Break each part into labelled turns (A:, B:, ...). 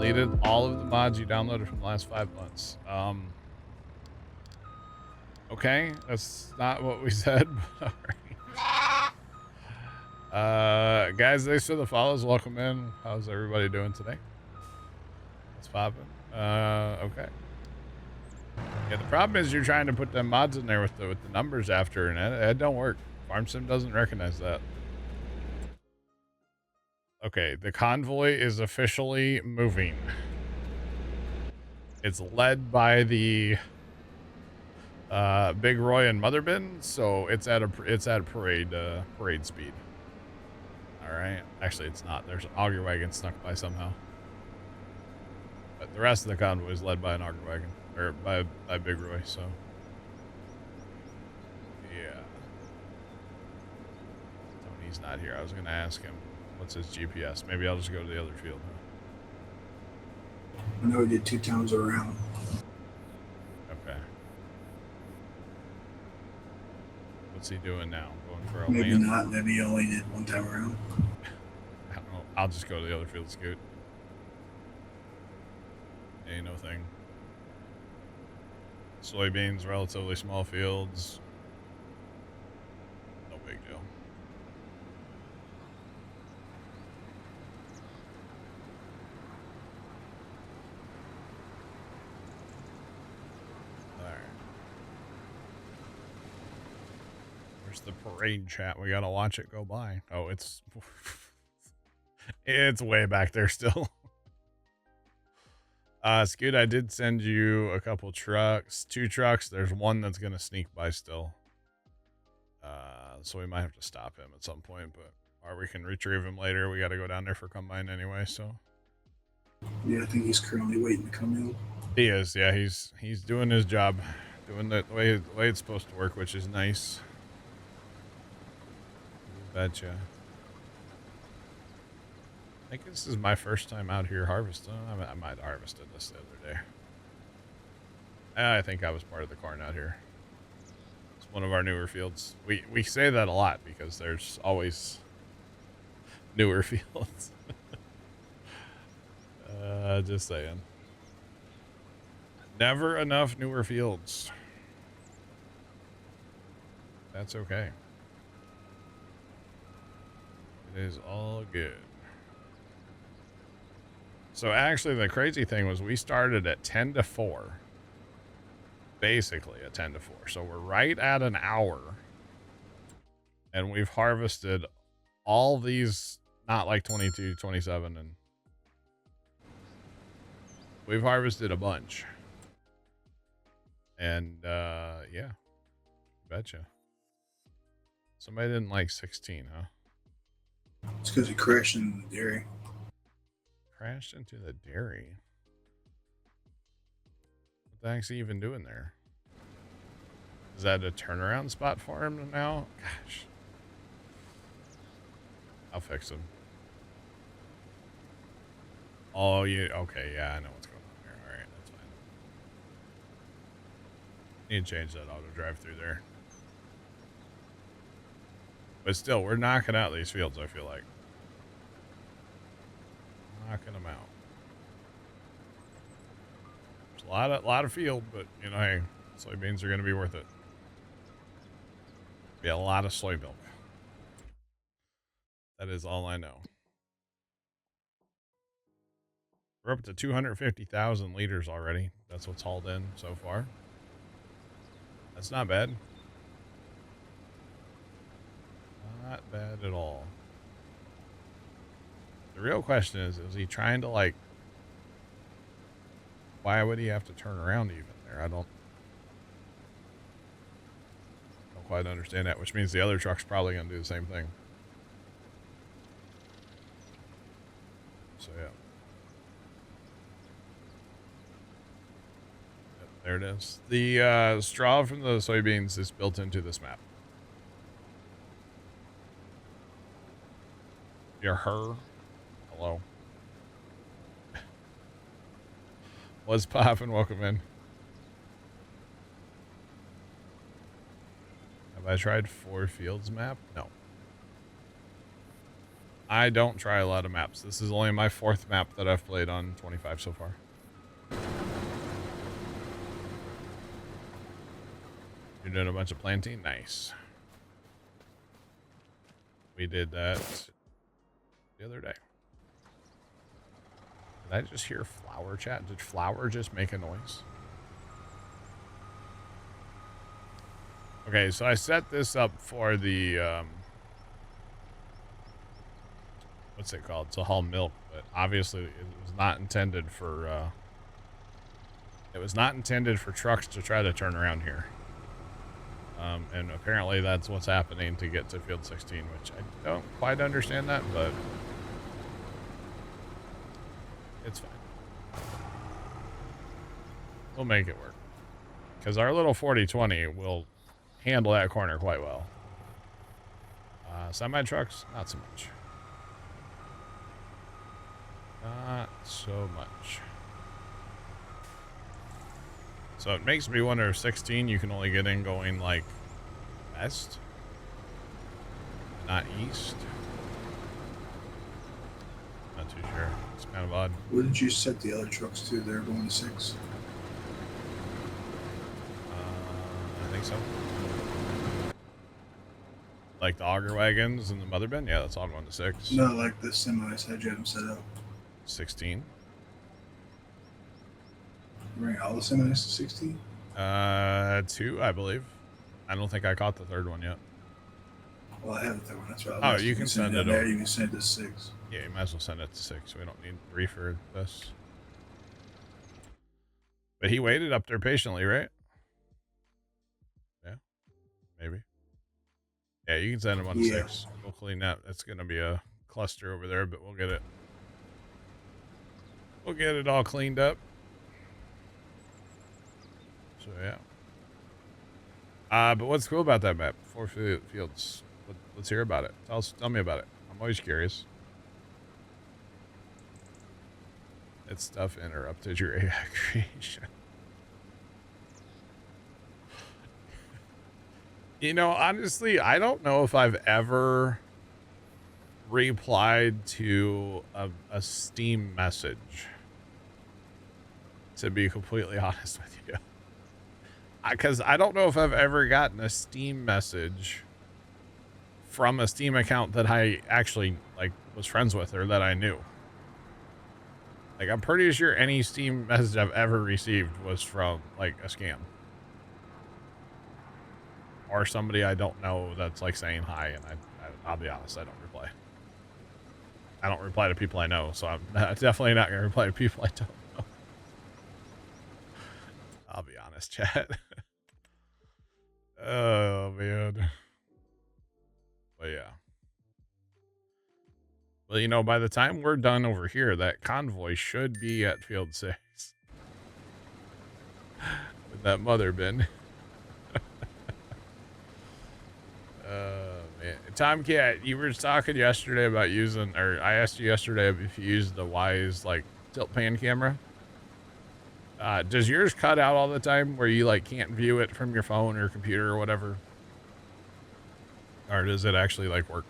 A: deleted all of the mods you downloaded from the last 5 months. Okay, that's not what we said, but alright. Guys, thanks for the follows. Welcome in. How's everybody doing today? What's popping? Okay. Yeah, the problem is you're trying to put them mods in there with the numbers after, and it don't work. FarmSim doesn't recognize that. Okay, the convoy is officially moving. It's led by the Big Roy and Mother Bin, so it's at parade speed. All right. Actually, it's not. There's an auger wagon snuck by somehow. But the rest of the convoy is led by an auger wagon, or by Big Roy. So yeah. Tony's not here. I was gonna ask him what's his GPS. Maybe I'll just go to the other field. Huh?
B: I know we did 2 times around.
A: Okay. What's he doing now? Going for a
B: Maybe
A: land?
B: not. Maybe he only did 1 time around.
A: I don't know. I'll just go to the other field, Scoot. Ain't no thing. Soybeans, relatively small fields. No big deal. Alright. Where's the parade chat? We gotta watch it go by. Oh, it's... it's way back there still. Scoot, I did send you a couple trucks, 2 trucks. There's one that's gonna sneak by still. So we might have to stop him at some point, but or we can retrieve him later. We got to go down there for combine anyway. So
B: yeah, I think he's currently waiting to come in.
A: He is, yeah. He's doing his job, doing the way it's supposed to work, which is nice. Betcha. I think this is my first time out here harvesting. I might have harvested this the other day. I think I was part of the corn out here. It's one of our newer fields. We say that a lot because there's always newer fields. Just saying. Never enough newer fields. That's okay. It is all good. So actually the crazy thing was we started at 10 to 4. Basically at 10 to 4. So we're right at an hour. And we've harvested all these, not like 22, 27, and we've harvested a bunch. And yeah. Betcha. Somebody didn't like 16, huh?
B: It's because he crashed into the dairy.
A: Crashed into the dairy. What the heck's he even doing there? Is that a turnaround spot for him now? Gosh. I'll fix him. Oh, yeah. Okay, yeah, I know what's going on here. All right, that's fine. Need to change that auto drive through there. But still, we're knocking out these fields, I feel like. Knocking them out. There's a lot of field, but, you know, hey, soybeans are going to be worth it. Be a lot of soy milk. That is all I know. We're up to 250,000 liters already. That's what's hauled in so far. That's not bad. Not bad at all. The real question is he trying to, like, why would he have to turn around even there? I don't quite understand that, which means the other truck's probably going to do the same thing. So, yeah. Yep, there it is. The straw from the soybeans is built into this map. You're her. Hello. What's poppin'? Welcome in. Have I tried 4 fields map? No. I don't try a lot of maps. This is only my 4th map that I've played on 25 so far. You're doing a bunch of planting? Nice. We did that the other day. Did I just hear Flower chat? Did Flower just make a noise? Okay, so I set this up for the, what's it called? To haul milk, but obviously it was not intended for, trucks to try to turn around here. And apparently that's what's happening to get to field 16, which I don't quite understand that, but it's fine. We'll make it work. Because our little 40-20 will handle that corner quite well. Semi-trucks, not so much. Not so much. So it makes me wonder if 16 you can only get in going like west, not east. Not too sure. It's kind of odd.
B: Where did you set the other trucks to? They're going to 6.
A: I think so. Like the auger wagons and the mother bin? Yeah, that's all going to 6.
B: No, like the semis. How'd you have them set up?
A: 16.
B: Bring all the semis to 16?
A: 2, I believe. I don't think I caught the 3rd one yet.
B: Well, I have the 3rd one. That's right.
A: Oh, you can send it
B: there.
A: over.
B: You can send it to 6.
A: Yeah, you might as well send it to 6. We don't need 3 for this. But he waited up there patiently, right? Yeah, maybe. Yeah, you can send him on to 6. We'll clean that. That's going to be a cluster over there, but we'll get it. We'll get it all cleaned up. So, yeah. But what's cool about that map? 4 fields. Let's hear about it. Tell me about it. I'm always curious. That stuff interrupted your AI creation. You know, honestly, I don't know if I've ever replied to a Steam message, to be completely honest with you. Because I don't know if I've ever gotten a Steam message from a Steam account that I actually, like, was friends with or that I knew. Like, I'm pretty sure any Steam message I've ever received was from, like, a scam. Or somebody I don't know that's, like, saying hi, and I'll be honest, I don't reply. I don't reply to people I know, so I'm definitely not going to reply to people I don't know. I'll be honest, chat. Oh, man. But, yeah. Well, you know, by the time we're done over here, that convoy should be at field 6. With that mother bin. Man. Tomcat, you were talking yesterday about using, or I asked you yesterday if you used the Wise, like, tilt pan camera. Does yours cut out all the time where you, like, can't view it from your phone or computer or whatever? Or does it actually, like, work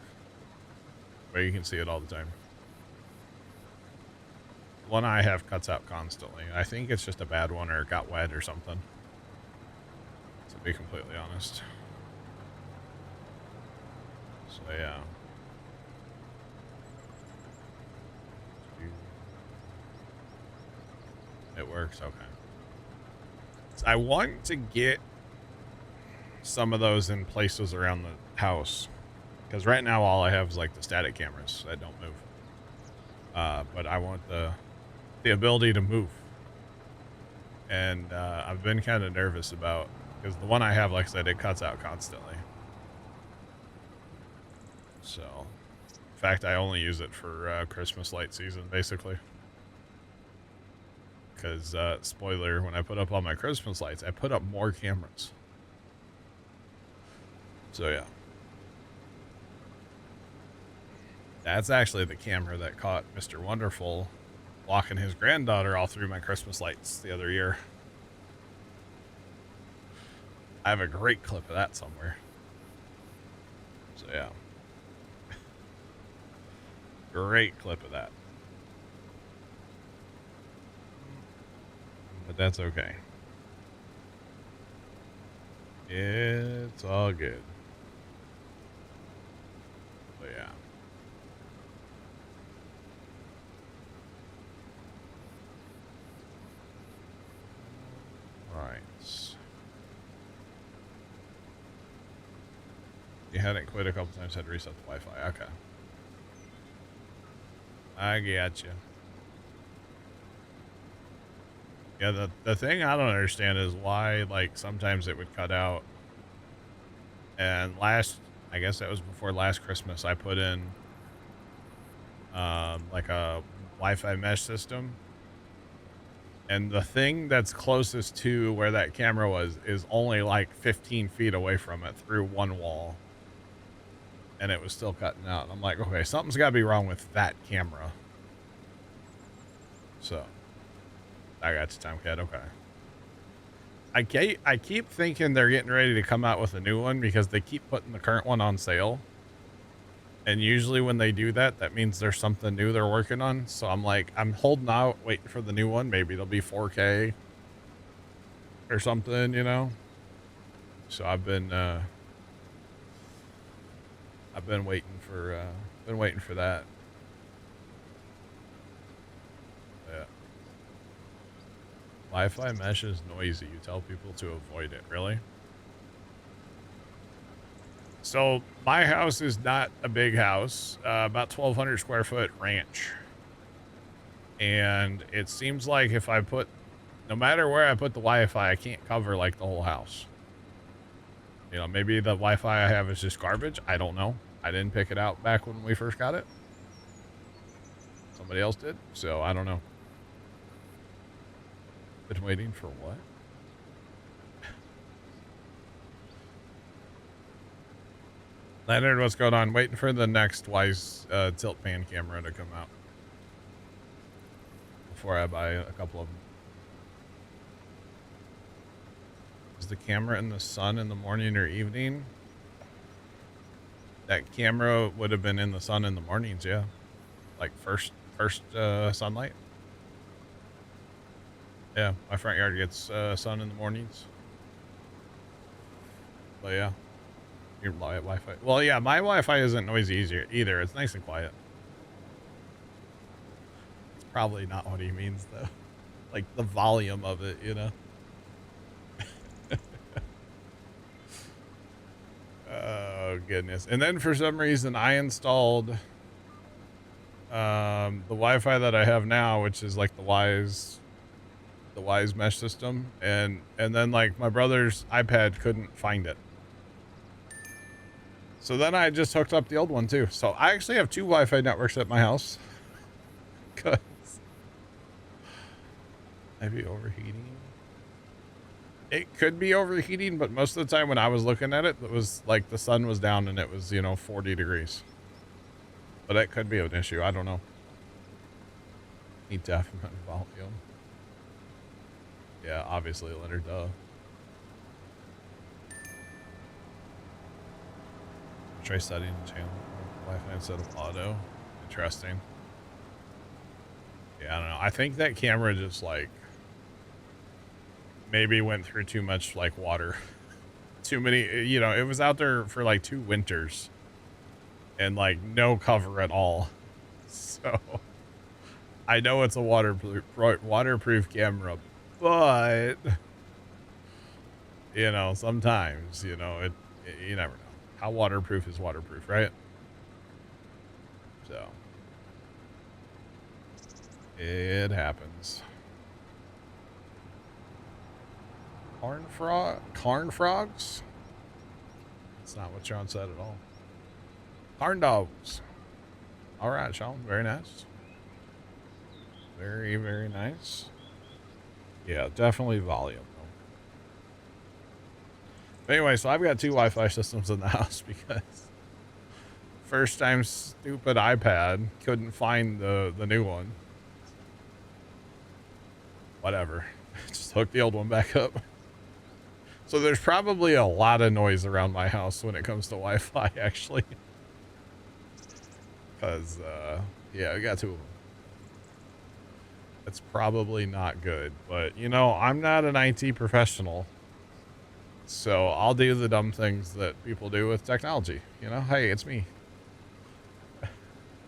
A: where you can see it all the time? The one I have cuts out constantly. I think it's just a bad one or it got wet or something, to be completely honest. So, yeah. It works, okay. So I want to get some of those in places around the house, because right now all I have is like the static cameras that don't move. But I want the ability to move. And I've been kind of nervous about, because the one I have, like I said, it cuts out constantly. So, in fact, I only use it for Christmas light season, basically. Because, spoiler, when I put up all my Christmas lights, I put up more cameras. So, yeah. That's actually the camera that caught Mr. Wonderful walking his granddaughter all through my Christmas lights the other year. I have a great clip of that somewhere. So, yeah. Great clip of that. But that's okay. It's all good. But yeah. Right. You hadn't quit a couple times, had to reset the Wi-Fi. Okay. I gotcha. Yeah, the thing I don't understand is why, like, sometimes it would cut out. And I guess that was before last Christmas, I put in, like a Wi-Fi mesh system. And the thing that's closest to where that camera was is only like 15 feet away from it through one wall. And it was still cutting out. I'm like, okay, something's got to be wrong with that camera. So, I got you, Tomcat. Okay. I keep thinking they're getting ready to come out with a new one because they keep putting the current one on sale. And usually when they do that, that means there's something new they're working on. So I'm like, I'm holding out, waiting for the new one. Maybe it'll be 4K or something, you know? So I've been waiting for that. Yeah. Wi-Fi mesh is noisy. You tell people to avoid it. Really? So my house is not a big house, about 1,200 square foot ranch. And it seems like if I put, no matter where I put the Wi-Fi, I can't cover like the whole house. You know, maybe the Wi-Fi I have is just garbage. I don't know. I didn't pick it out back when we first got it. Somebody else did. So I don't know. Been waiting for what? Leonard, what's going on? Waiting for the next Wise tilt pan camera to come out before I buy a couple of them. Is the camera in the sun in the morning or evening? That camera would have been in the sun in the mornings, yeah. Like first sunlight. Yeah, my front yard gets sun in the mornings. But yeah. Your Wi-Fi. Well, yeah, my Wi-Fi isn't noisy either. It's nice and quiet. It's probably not what he means, though. Like the volume of it, you know? Oh, goodness. And then for some reason, I installed the Wi-Fi that I have now, which is like the Wise mesh system. And then, like, my brother's iPad couldn't find it. So then I just hooked up the old one too. So I actually have two Wi-Fi networks at my house. Cause maybe overheating. It could be overheating, but most of the time when I was looking at it, it was like the sun was down and it was, 40 degrees. But that could be an issue. I don't know. Need definite volume. Yeah, obviously, Leonard, duh. Try setting the channel Wi-Fi instead of auto. Interesting. Yeah, I don't know. I think that camera just like maybe went through too much like water. Too many, it was out there for like 2 winters and like no cover at all. So I know it's a waterproof camera, but sometimes, you never know. How waterproof is waterproof, right? So it happens. Corn frogs? That's not what Sean said at all. Corn dogs. All right, Sean. Very nice. Very, very nice. Yeah, definitely volume. But anyway, so I've got 2 Wi-Fi systems in the house because first time stupid iPad couldn't find the new one. Whatever. Just hook the old one back up. So there's probably a lot of noise around my house when it comes to Wi-Fi, actually. Because, yeah, we got 2 of them. That's probably not good, but you know, I'm not an IT professional, so I'll do the dumb things that people do with technology. You know, hey, it's me.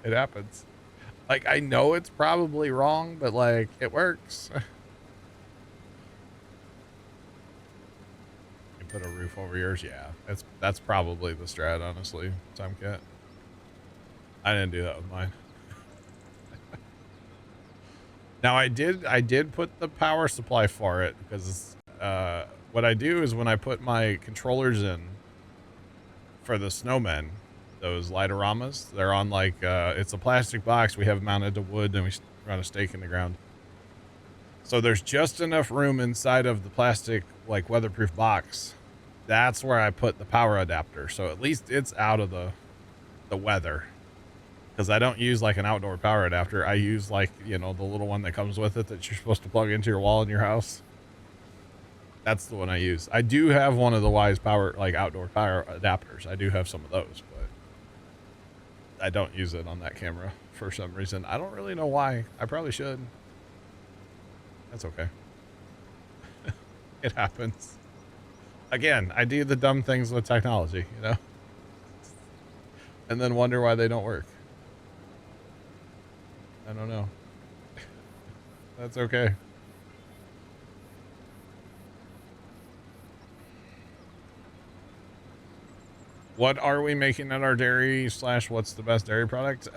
A: It happens. Like, I know it's probably wrong, but like, it works. You put a roof over yours, yeah. That's probably the strat, honestly, Tomcat. I didn't do that with mine. Now I did put the power supply for it because what I do is when I put my controllers in for the snowmen, those lightoramas, they're on like it's a plastic box we have mounted to wood and we run a stake in the ground. So there's just enough room inside of the plastic like weatherproof box. That's where I put the power adapter. So at least it's out of the weather. Because I don't use like an outdoor power adapter. I use like, you know, the little one that comes with it that you're supposed to plug into your wall in your house. That's the one I use. I do have one of the Wise power, like outdoor power adapters. I do have some of those, but I don't use it on that camera for some reason. I don't really know why. I probably should. That's okay. It happens. Again, I do the dumb things with technology, you know, and then wonder why they don't work. I don't know. That's okay. What are we making at our dairy / what's the best dairy product?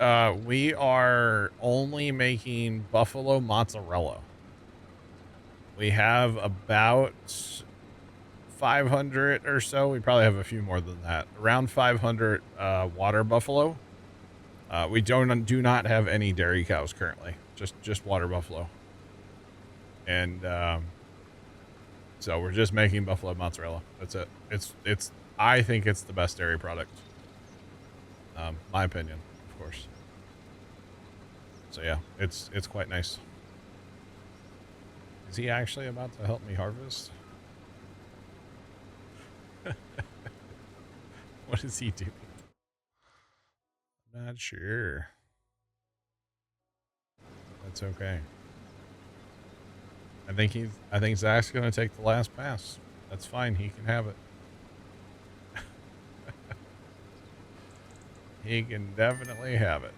A: We are only making buffalo mozzarella. We have about 500 or so. We probably have a few more than that. Around 500 water buffalo. We do not have any dairy cows currently. Just water buffalo. And so we're just making buffalo mozzarella. That's it. It's I think it's the best dairy product. My opinion, of course. So yeah, it's quite nice. Is he actually about to help me harvest? What is he doing? Not sure. That's okay. I think Zach's gonna take the last pass. That's fine. He can have it. He can definitely have it.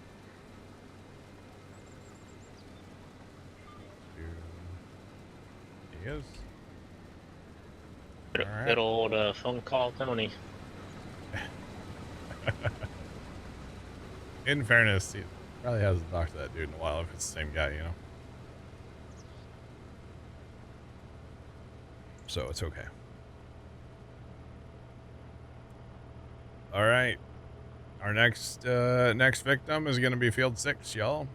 A: He is.
C: Right. Good old phone call, Tony.
A: In fairness, he probably hasn't talked to that dude in a while if it's the same guy, you know. So it's okay. All right. Our next victim is going to be field 6, y'all.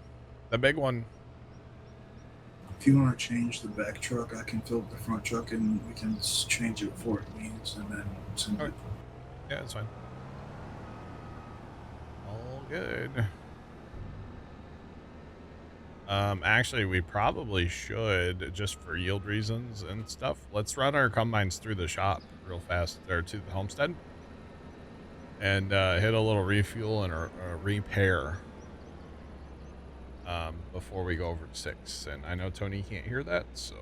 A: The big one.
B: If you want to change the back truck, I can fill up the front truck and we can change it before it leaves and then send it.
A: Yeah, that's fine. All good. Actually, we probably should, just for yield reasons and stuff, let's run our combines through the shop real fast, or to the homestead, and hit a little refuel and a repair before we go over to 6. And I know Tony can't hear that, so.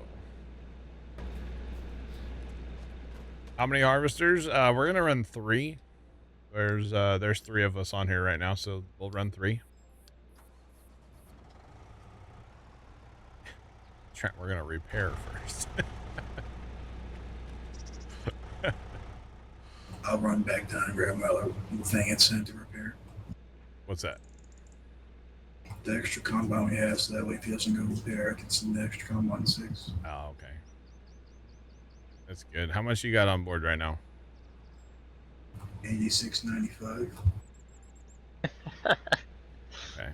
A: How many harvesters? We're gonna run 3. There's 3 of us on here right now, so we'll run 3. Trent, we're gonna repair first.
B: I'll run back down and grab my other thing and send it to repair.
A: What's that?
B: The extra combine we have, so that way if he doesn't go repair, I can send the extra combine 6.
A: Oh, okay. That's good. How much you got on board right now?
B: 86.95.
A: Okay.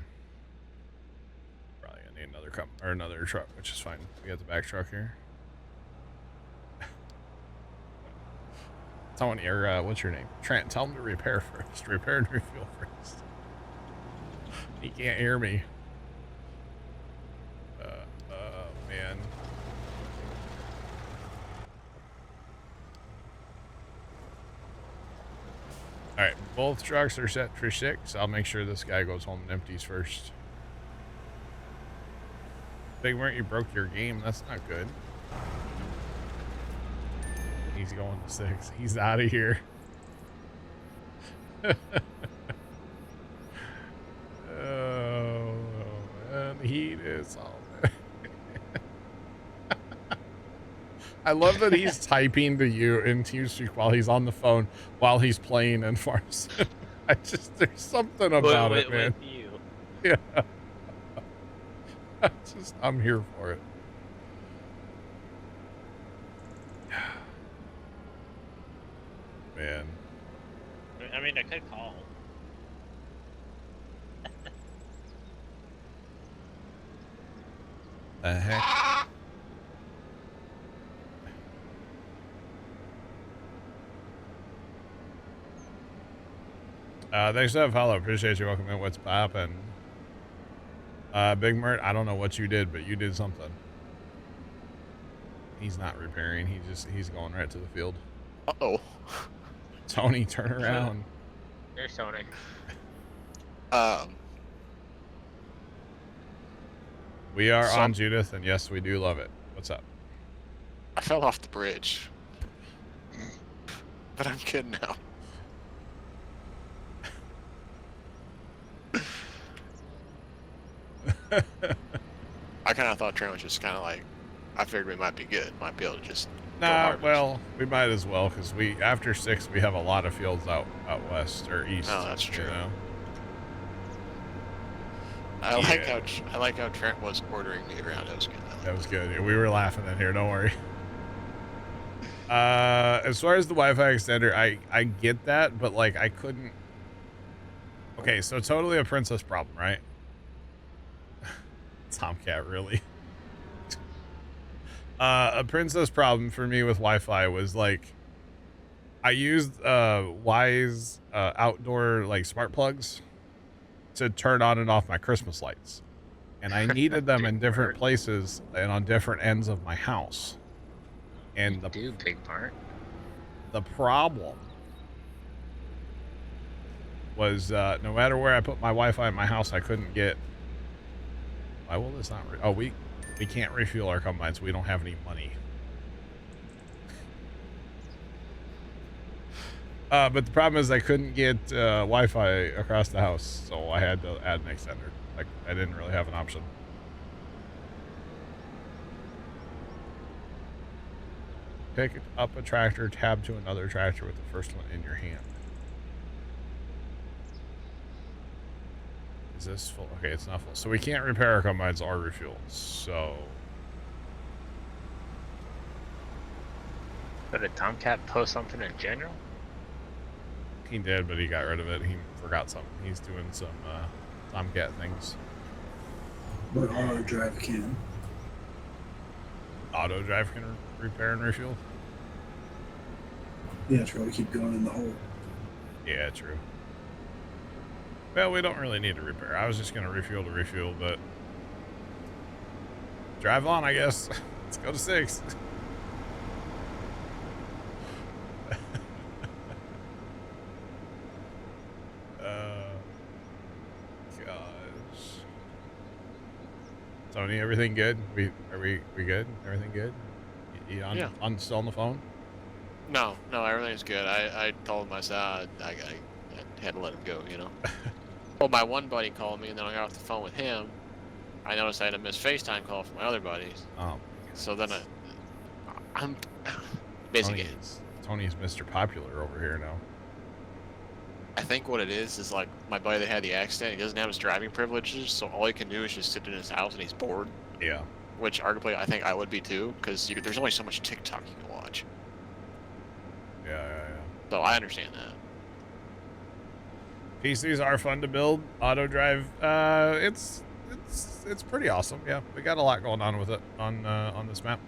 A: Probably gonna need another truck, which is fine. We got the back truck here. Tony, or what's your name? Trent, tell him to repair first. Repair and refuel first. He can't hear me. Man. All right. Both trucks are set for 6. I'll make sure this guy goes home and empties first. Big Mert, you broke your game. That's not good. He's going to 6. He's out of here. Oh, man. Heat is all there. I love that he's typing to you in TeamSpeak while he's on the phone, while he's playing in Farms. There's something about it, man.
C: With you.
A: Yeah. I'm here for it. Man.
C: I mean, I could call.
A: The heck? Thanks for that follow. Appreciate you. Welcome in. What's poppin'? Big Mert, I don't know what you did, but you did something. He's not repairing. He's going right to the field.
D: Uh-oh.
A: Tony, turn around.
C: There's Tony.
A: We are on Judith, and yes, we do love it. What's up?
D: I fell off the bridge. But I'm kidding now. I kind of thought Trent was just kind of like, I figured we might be good. Might be able to just
A: Nah, well, we might as well, because after 6, we have a lot of fields out west or east.
D: Oh, that's true.
A: You know?
D: I like how Trent was ordering me around. That was good.
A: That was good. We were laughing in here. Don't worry. As far as the Wi-Fi extender, I get that, but like I couldn't. Okay, so totally a princess problem, right? Tomcat, really. A princess problem for me with Wi-Fi was like I used Wise outdoor like smart plugs to turn on and off my Christmas lights, and I needed them in different places and on different ends of my house. And
C: big part.
A: The problem was no matter where I put my Wi-Fi in my house, I couldn't get. Why will this not? We can't refuel our combines. We don't have any money. But the problem is I couldn't get Wi-Fi across the house, so I had to add an extender. Like I didn't really have an option. Pick up a tractor, tab to another tractor with the first one in your hand. Is this full? Okay, it's not full. So we can't repair our combines or refuel. So.
C: So did Tomcat post something in general?
A: He did, but he got rid of it. He forgot something. He's doing some Tomcat things.
B: But auto drive can.
A: Auto drive can repair and refuel?
B: Yeah, it's probably keep going in the hole.
A: Yeah, true. Well, we don't really need to repair. I was just going to refuel, but drive on, I guess. Let's go to 6. Gosh. Tony, everything good? Are we good? Everything good? You still on the phone?
D: No, everything's good. I told myself I had to let him go, you know. Well, my one buddy called me, and then I got off the phone with him. I noticed I had a missed FaceTime call from my other buddies.
A: Oh.
D: So then I'm busy.
A: Tony's Mr. Popular over here now.
D: I think what it is like my buddy that had the accident, he doesn't have his driving privileges, so all he can do is just sit in his house and he's bored.
A: Yeah.
D: Which arguably I think I would be too, because there's only so much TikTok you can watch.
A: Yeah.
D: So I understand that.
A: PCs are fun to build. Auto drive, it's pretty awesome. Yeah, we got a lot going on with it on this map.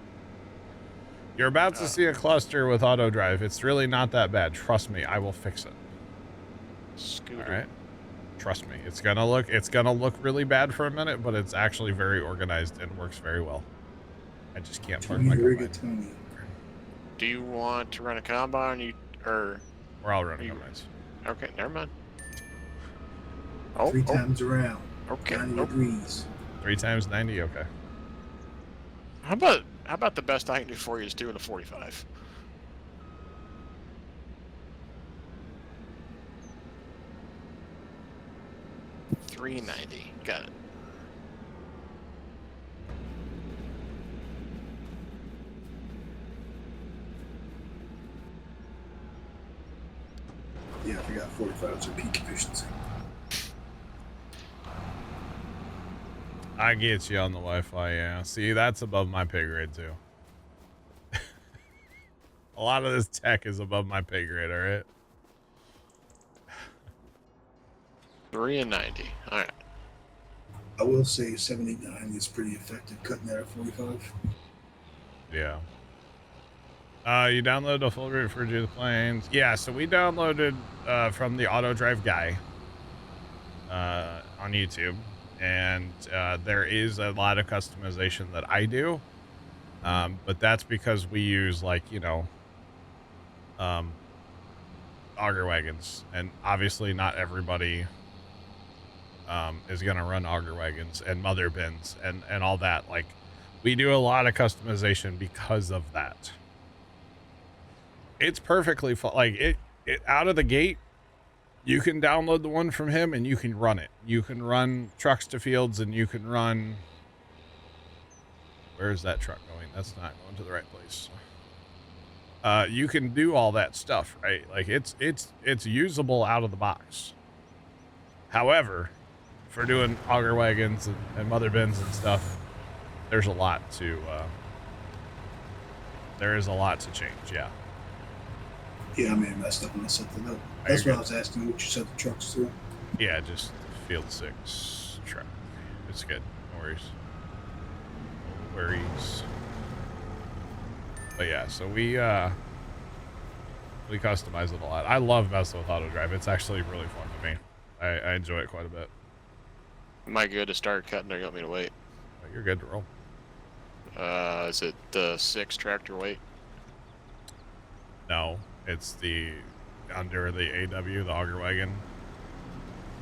A: You're about to see a cluster with auto drive. It's really not that bad. Trust me, I will fix it.
D: Scooter.
A: All right. Trust me, it's gonna look really bad for a minute, but it's actually very organized and works very well. I just can't park my combine.
D: Do you want to run a combine, or
A: we're all running combines?
D: Okay, never mind. Oh,
B: 3 times around.
D: okay.
B: 90
D: Oh.
B: degrees.
A: 3 times 90. Okay.
D: How about the best I can do for you is doing a 45? $3.90. Got it.
B: Yeah, I forgot 45s are peak efficiency.
A: I get you on the Wi-Fi. Yeah. See, that's above my pay grade too. A lot of this tech is above my pay grade. All right.
D: $3.90. All right.
B: I will say 79 is pretty effective cutting that at 45.
A: Yeah. You download a full route for Judith Plains. Yeah, so we downloaded from the Auto Drive guy on YouTube, and there is a lot of customization that I do, but that's because we use auger wagons, and obviously not everybody is gonna run auger wagons and mother bins and all that. Like, we do a lot of customization because of that. It's perfectly like it out of the gate. You can download the one from him and you can run it. You can run trucks to fields, and you can run. Where is that truck going? That's not going to the right place. You can do all that stuff, right? Like, it's usable out of the box. However, for doing auger wagons and mother bins and stuff, there's a lot to there is a lot to change. Yeah.
B: Yeah, I may have messed up when I set that up.
A: Are
B: That's
A: you
B: what I
A: good?
B: was asking, what you set the trucks to.
A: Yeah, just field 6 truck. It's good. No worries. No worries. But yeah, so we customize it a lot. I love messing with auto drive. It's actually really fun to me. I enjoy it quite a bit.
D: Am I good to start cutting, or you want me to wait?
A: But you're good to roll.
D: Is it the 6 tractor weight?
A: No, it's the under the AW, the auger wagon.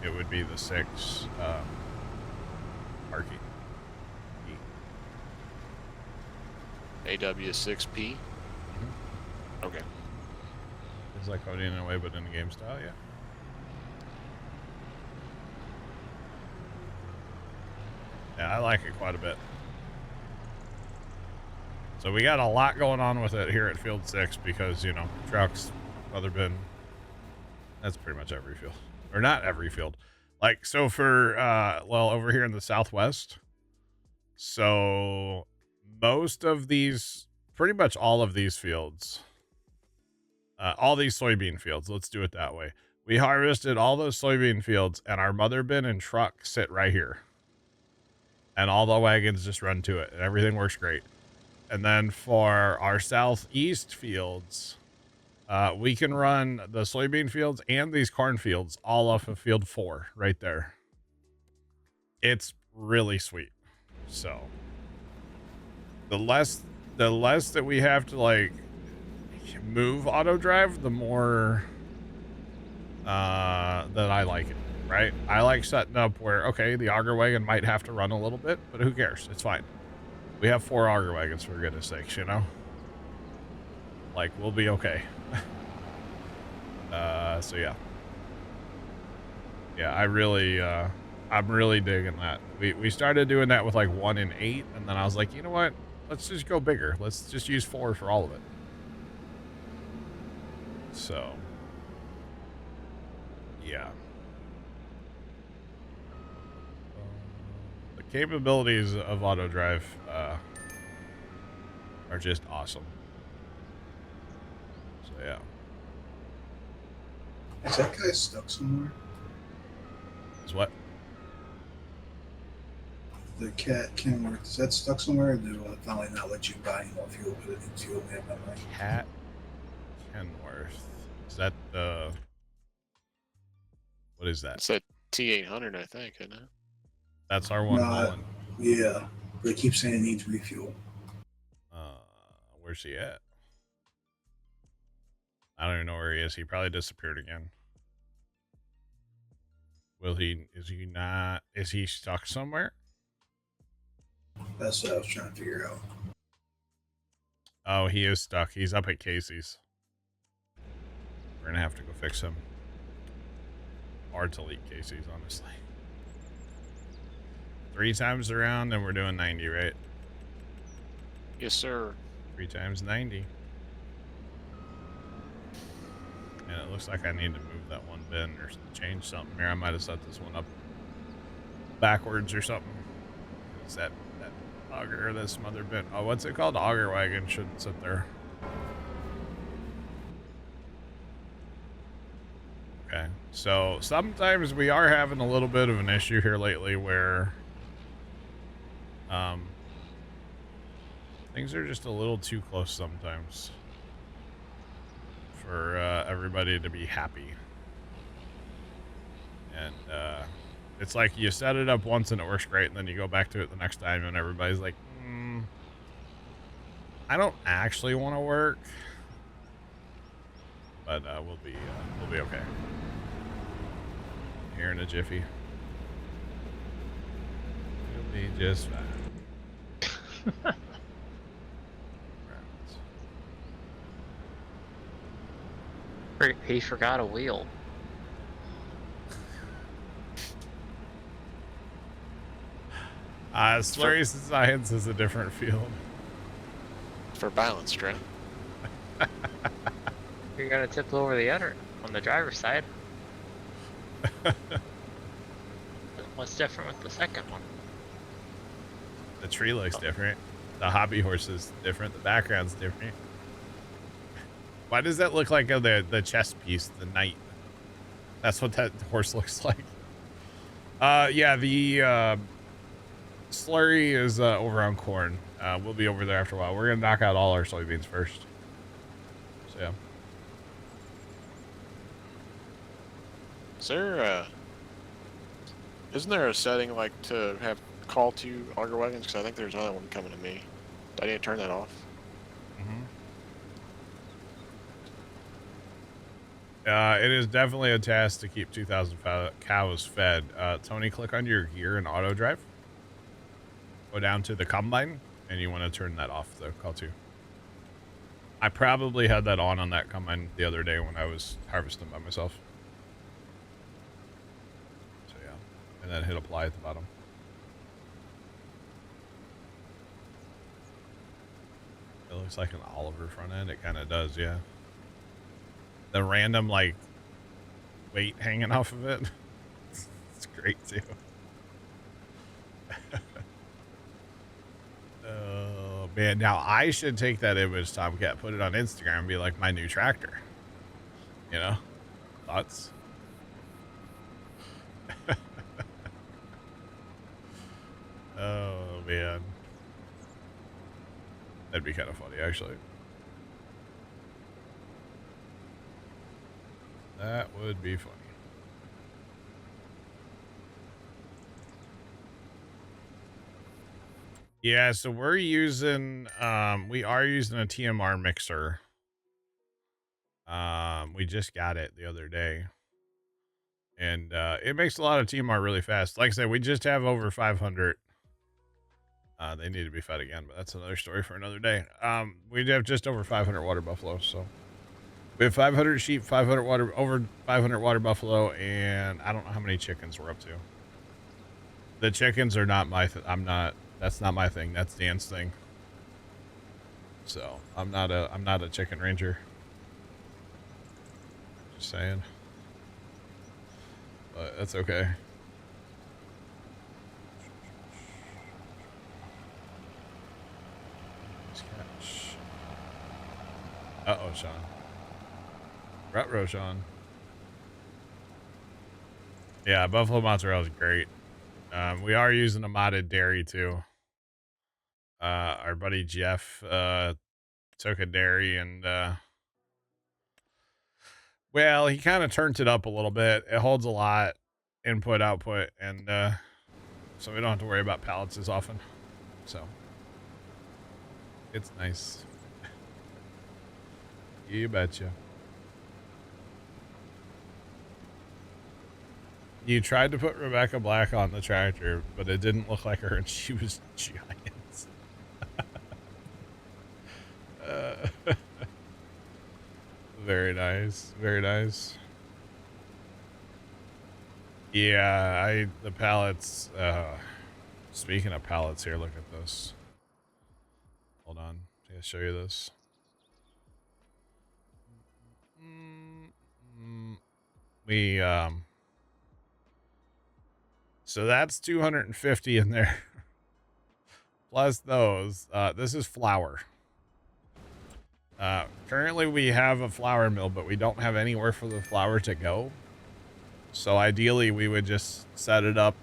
A: It would be the 6 Marky.
D: AW6P? Okay.
A: It's like coding in a way, but in the game style, yeah. Yeah, I like it quite a bit. So we got a lot going on with it here at Field 6 because, you know, trucks, mother bin, that's pretty much every field. Or not every field. Like, so for, well, over here in the Southwest, so most of these, pretty much all of these fields, all these soybean fields, let's do it that way. We harvested all those soybean fields, and our mother bin and truck sit right here. And all the wagons just run to it, and everything works great. And then for our southeast fields, we can run the soybean fields and these corn fields all off of field 4 right there. It's really sweet. So the less that we have to like move auto drive, the more that I like it, right? I like setting up where, okay, the auger wagon might have to run a little bit, but who cares? It's fine. We have 4 auger wagons, for goodness sakes, you know? Like, we'll be okay. So yeah. Yeah, I'm really digging that. We started doing that with like 1 and 8, and then I was like, you know what? Let's just go bigger. Let's just use 4 for all of it. So, yeah. The capabilities of auto drive are just awesome. So yeah.
B: Is that guy stuck somewhere?
A: Is what?
B: The cat Kenworth, is that stuck somewhere, or do I finally not let you buy any more fuel, but it needs fuel we have that money?
A: Cat Kenworth. Is that what is that?
D: It's a T800, I think, isn't it?
A: That's our one
B: No,
A: hauling.
B: Yeah, but it keeps saying it needs refuel.
A: Where's he at? I don't even know where he is. He probably disappeared again. Will he? Is he not? Is he stuck somewhere?
B: That's what I was trying to figure out.
A: Oh, he is stuck. He's up at Casey's. We're gonna have to go fix him. Hard to leak Casey's, honestly. 3 times around, and we're doing 90, right?
D: Yes, sir.
A: 3 times 90. And it looks like I need to move that one bin or change something here. I might have set this one up backwards or something. It's that auger, this mother bin. Oh, what's it called? Auger wagon shouldn't sit there. Okay, so sometimes we are having a little bit of an issue here lately where things are just a little too close sometimes for everybody to be happy. And it's like you set it up once and it works great, and then you go back to it the next time and everybody's like, I don't actually want to work, but we'll be okay. Here in a jiffy. It'll be just fine. Right.
C: He forgot a wheel.
A: Slurry science is a different field.
D: For balance, Trent.
C: You're gonna tip over the other on the driver's side. What's different with the second one?
A: The tree looks different. The hobby horse is different. The background's different. Why does that look like the chess piece, the knight? That's what that horse looks like. Yeah, the slurry is over on corn. We'll be over there after a while. We're gonna knock out all our soybeans first. So yeah.
D: Isn't there a setting like to have call to auger wagons? Because I think there's another one coming to me. I need to turn that off.
A: It is definitely a task to keep 2,000 cows fed. Tony, click on your gear and auto drive. Go down to the combine, and you want to turn that off, the call to. I probably had that on that combine the other day when I was harvesting by myself. So yeah, and then hit apply at the bottom. It looks like an Oliver front end. It kind of does, yeah. The random, like, weight hanging off of it. It's great, too. Oh, man. Now, I should take that image, Tomcat, put it on Instagram and be like my new tractor. You know? Thoughts? Oh, man. That'd be kind of funny, actually. That would be funny. Yeah, so we're using, we are using a TMR mixer. We just got it the other day. And it makes a lot of TMR really fast. Like I said, we just have over 500. They need to be fed again, but that's another story for another day. We have just over 500 water buffalo, so we have 500 sheep, 500 water, over 500 water buffalo, and I don't know how many chickens we're up to. The chickens are not my that's not my thing. That's Dan's thing. So I'm not a chicken ranger. Just saying. But that's okay. Uh-oh, Sean. Ruh-roh, Sean. Yeah, buffalo mozzarella is great. We are using a modded dairy, too. Our buddy Jeff took a dairy and, well, he kind of turned it up a little bit. It holds a lot, input, output, and so we don't have to worry about pallets as often. So, it's nice. You betcha. You tried to put Rebecca Black on the tractor, but it didn't look like her, and she was giant. Very nice. Very nice. Yeah, the pallets, speaking of pallets here, look at this. Hold on. I'll show you this. We, so that's 250 in there. Plus those, this is flour. Currently we have a flour mill, but we don't have anywhere for the flour to go. So ideally we would just set it up.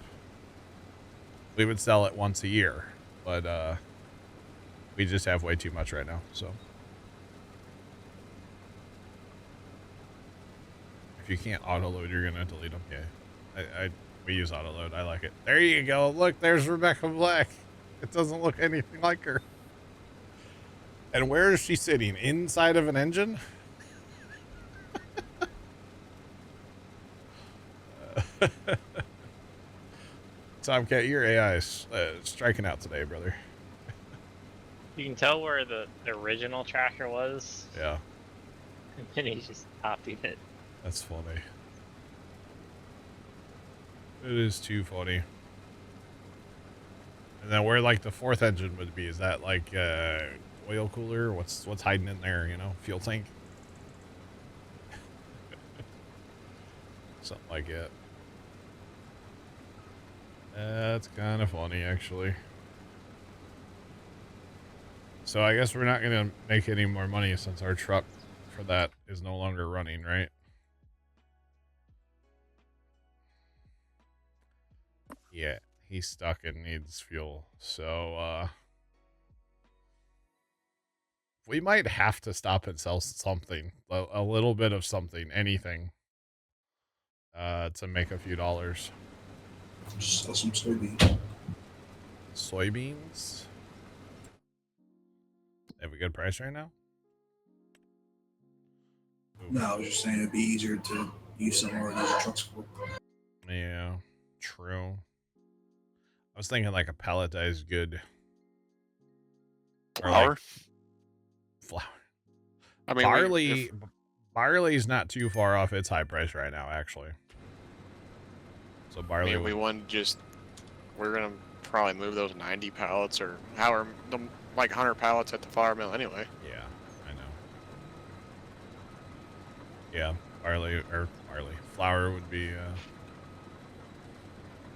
A: We would sell it once a year, but, we just have way too much right now, so. If you can't auto-load, you're gonna delete them. Yeah, we use auto-load. I like it. There you go. Look, there's Rebecca Black. It doesn't look anything like her. And where is she sitting? Inside of an engine? Tomcat, your AI is striking out today, brother.
C: You can tell where the original tractor was.
A: Yeah.
C: And then he's just copied it.
A: That's funny. It is too funny. And then where like the fourth engine would be, is that like oil cooler? What's hiding in there, you know? Fuel tank? Something like it. That's kind of funny, actually. So I guess we're not going to make any more money since our truck for that is no longer running, right? Yeah, he's stuck and needs fuel. So, we might have to stop and sell something, a little bit of something, anything, to make a few dollars.
B: Just sell some soybeans.
A: Soybeans? They have a good price right now? Ooh.
B: No, I was just saying it'd be easier to use some more of these trucks for.
A: Yeah, true. I was thinking like a palletized good.
D: Flour?
A: Like flour.
D: I mean,
A: barley. Barley's not too far off its high price right now, actually. So barley.
D: we won just. We're gonna probably move those 90 pallets or however, like 100 pallets at the flour mill anyway.
A: Yeah, I know. Yeah, flour would be.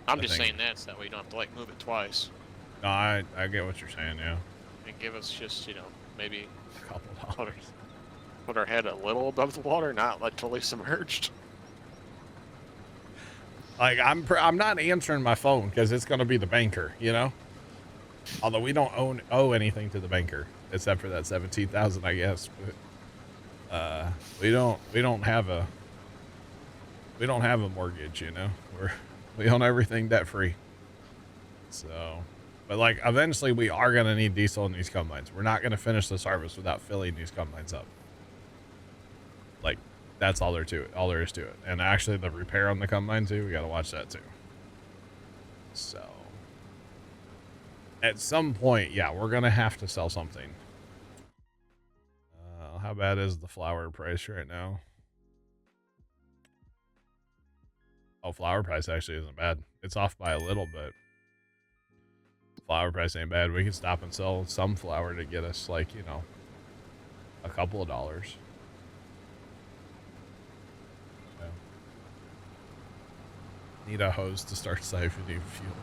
D: I'm just saying that so that way you don't have to like move it twice.
A: No, I get what you're saying. Yeah.
D: And give us just maybe
A: a couple dollars.
D: Put our head a little above the water, not like totally submerged.
A: Like I'm not answering my phone because it's gonna be the banker, you know. Although we don't owe anything to the banker except for that 17,000, I guess. But we don't have a mortgage, you know. We own everything debt free. So, but like eventually we are gonna need diesel in these combines. We're not gonna finish this harvest without filling these combines up. Like that's all there is to it. And actually the repair on the combine too, we gotta watch that too. So at some point, yeah, we're gonna have to sell something. How bad is the flour price right now? Oh, flour price actually isn't bad. It's off by a little bit. Flour price ain't bad. We can stop and sell some flour to get us like, you know, a couple of dollars. Yeah. Need a hose to start siphoning fuel.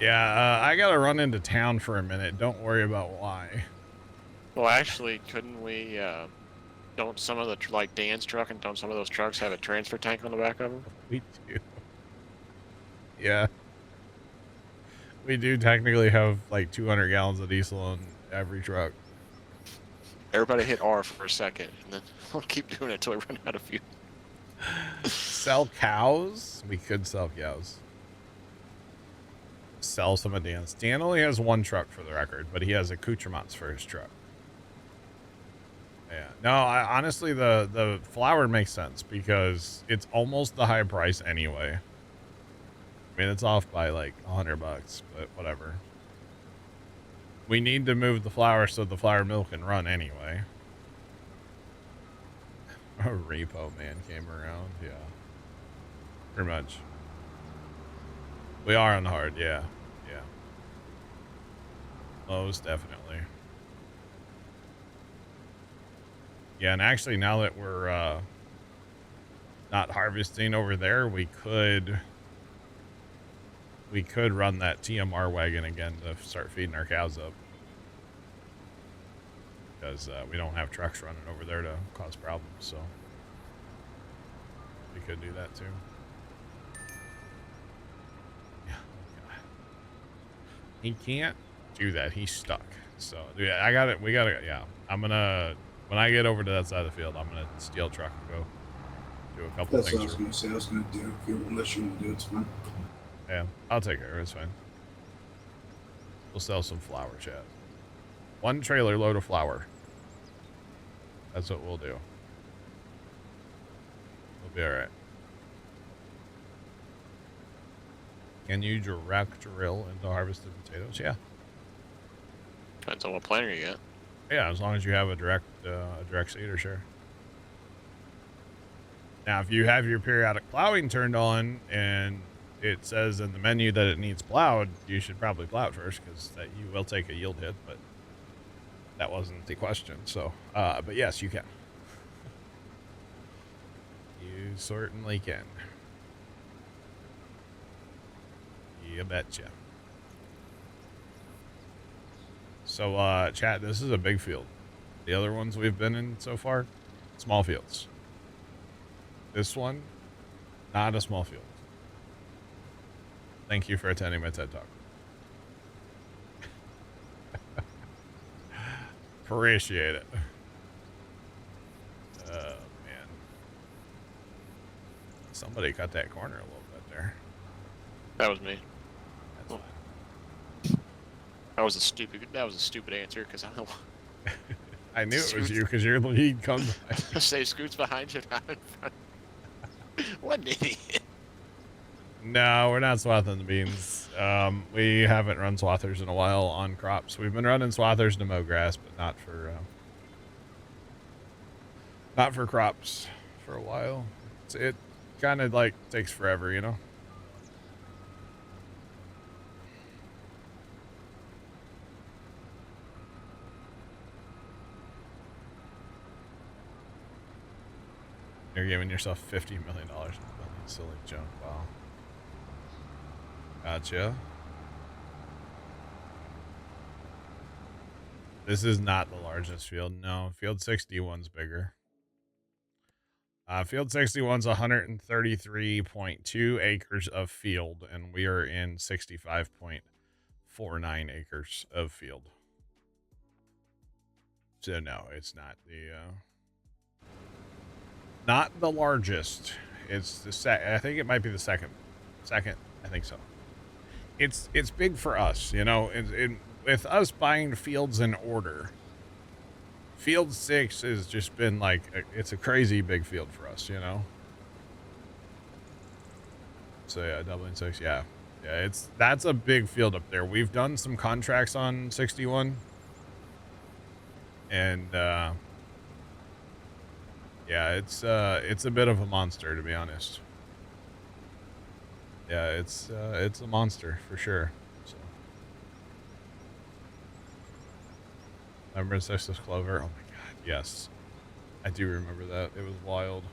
A: Yeah, I gotta run into town for a minute. Don't worry about why.
D: Well, actually, couldn't we, don't some of the, like Dan's truck and don't some of those trucks have a transfer tank on the back of them?
A: We do. Yeah. We do technically have like 200 gallons of diesel on every truck.
D: Everybody hit R for a second, and then we'll keep doing it until we run out of fuel.
A: Sell cows? We could sell cows. Sell some of Dan's. Dan only has one truck for the record, but he has accoutrements for his truck. Yeah. No, honestly, the flour makes sense because it's almost the high price anyway. I mean, it's off by like $100, but whatever. We need to move the flour so the flour mill can run anyway. A repo man came around. Yeah. Pretty much. We are on hard. Yeah. Yeah. Most definitely. Yeah, and actually, now that we're not harvesting over there, we could run that TMR wagon again to start feeding our cows up, because we don't have trucks running over there to cause problems. So we could do that too. Yeah, he can't do that. He's stuck. So yeah, I got it. We got it. Yeah, I'm gonna. When I get over to that side of the field, I'm going to steal truck and go do a couple
B: That's
A: things.
B: what I was going to say. I was going to do it. Unless you want to do it, it's fine.
A: Yeah, I'll take care of it. It's fine. We'll sell some flour, chat. 1 trailer load of flour. That's what we'll do. We'll be all right. Can you direct drill into harvested potatoes? Yeah.
D: Depends on what planter you get.
A: Yeah, as long as you have a direct seeder, sure. Now, if you have your periodic plowing turned on and it says in the menu that it needs plowed, you should probably plow it first, because that you will take a yield hit, but that wasn't the question. So, but yes, you can. You certainly can. You betcha. So, chat, this is a big field. The other ones we've been in so far, small fields. This one, not a small field. Thank you for attending my TED Talk. Appreciate it. Oh, man. Somebody cut that corner a little bit there.
D: That was me.
A: That's fine.
D: That was a stupid answer, because I don't know.
A: I knew it was you, because your lead comes.
D: Say Scoot's behind you, not in front. What an idiot.
A: No, we're not swathing the beans. We haven't run swathers in a while on crops. We've been running swathers to mow grass, but not for crops for a while. It kind of like takes forever, you know? You're giving yourself $50 million in building silly junk. Wow. Gotcha. This is not the largest field. No, field 61's bigger. Field 61's 133.2 acres of field, and we are in 65.49 acres of field. So no, it's not the largest. It's the I think it might be the second. I think so. It's big for us, you know. With us buying fields in order, field 6 has just been like it's a crazy big field for us, you know. So yeah, doubling 6, yeah, that's a big field up there. We've done some contracts on 61, and yeah, it's a bit of a monster, to be honest. Yeah, it's a monster for sure. So, remember Sextus Clover? Oh my god, yes, I do remember that. It was wild.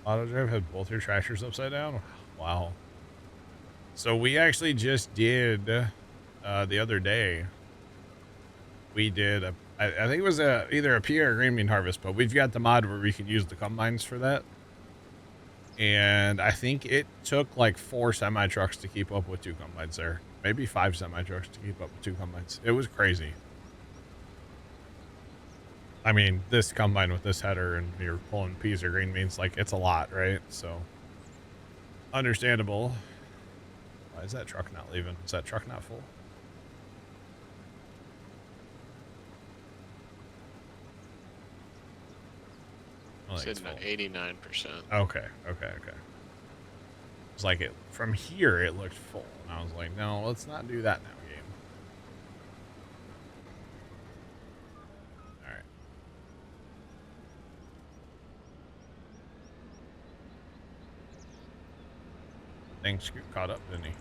A: Auto Drive had both your tractors upside down? Wow. So we actually just did, the other day, we did, I think it was either a pea or a green bean harvest, but we've got the mod where we can use the combines for that. And I think it took like 4 semi-trucks to keep up with 2 combines there. Maybe 5 semi-trucks to keep up with 2 combines. It was crazy. I mean, this combined with this header and you're pulling peas or green means like it's a lot, right? So understandable. Why is that truck not leaving? Is that truck not full?
D: Sitting at 89%.
A: Okay. It's like it from here it looked full. And I was like, no, let's not do that now, game. Alright. Thanks, Scoot caught up, didn't he?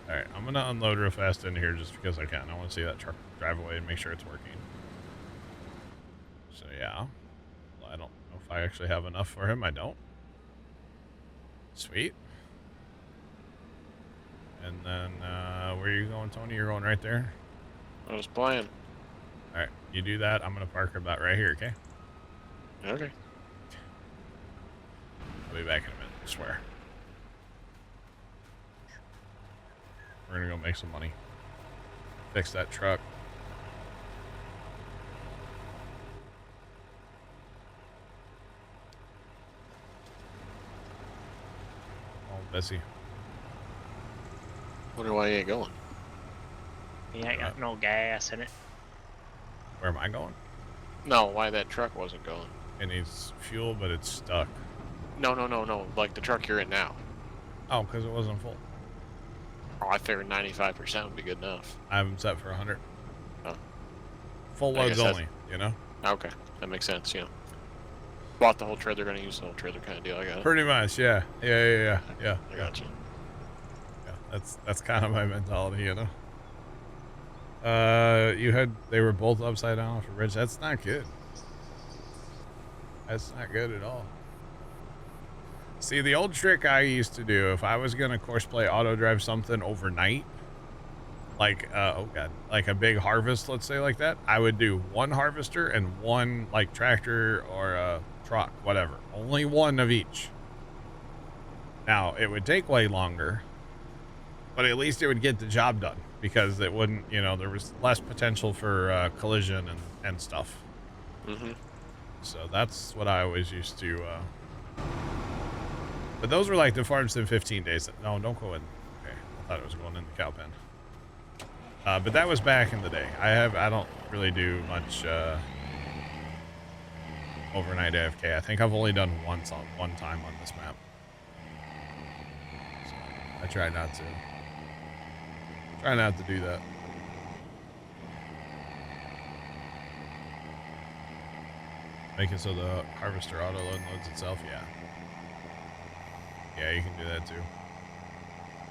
A: Alright, I'm gonna unload real fast in here just because I can. I want to see that truck drive away and make sure it's working. So yeah. Well, I don't know if I actually have enough for him. I don't. Sweet. And then, where are you going, Tony? You're going right there?
D: I was playing.
A: Alright, you do that. I'm gonna park about right here, okay?
D: Okay.
A: I'll be back in a minute, I swear. We're gonna go make some money. Fix that truck. All busy.
D: Wonder why you ain't going.
C: He ain't got no gas in it.
A: Where am I going?
D: No, why that truck wasn't going.
A: It needs fuel, but it's stuck.
D: No. Like the truck you're in now.
A: Oh, because it wasn't full.
D: Oh, I figured 95% would be good enough.
A: I'm set for 100.
D: Oh.
A: Full
D: I
A: loads
D: guess
A: only, you know?
D: Okay, that makes sense, you know. Bought the whole trailer, gonna use the whole trailer kind of deal, I got it.
A: Pretty much, yeah. Yeah.
D: I got you.
A: Yeah, that's kind of my mentality, you know? They were both upside down off a ridge. That's not good. That's not good at all. See, the old trick I used to do, if I was going to course play auto drive something overnight, like, like a big harvest, let's say like that, I would do one harvester and one, like, tractor or a truck, whatever. Only one of each. Now, it would take way longer, but at least it would get the job done because it wouldn't, you know, there was less potential for collision and stuff.
D: Mm-hmm.
A: So that's what I always used to, but those were like the farms in 15 days. No, don't go in. Okay, I thought it was going in the cow pen. But that was back in the day. I don't really do much overnight AFK. I think I've only done one time on this map. So I try not to. Try not to do that. Make it so the harvester auto loads itself. Yeah. Yeah, you can do that too.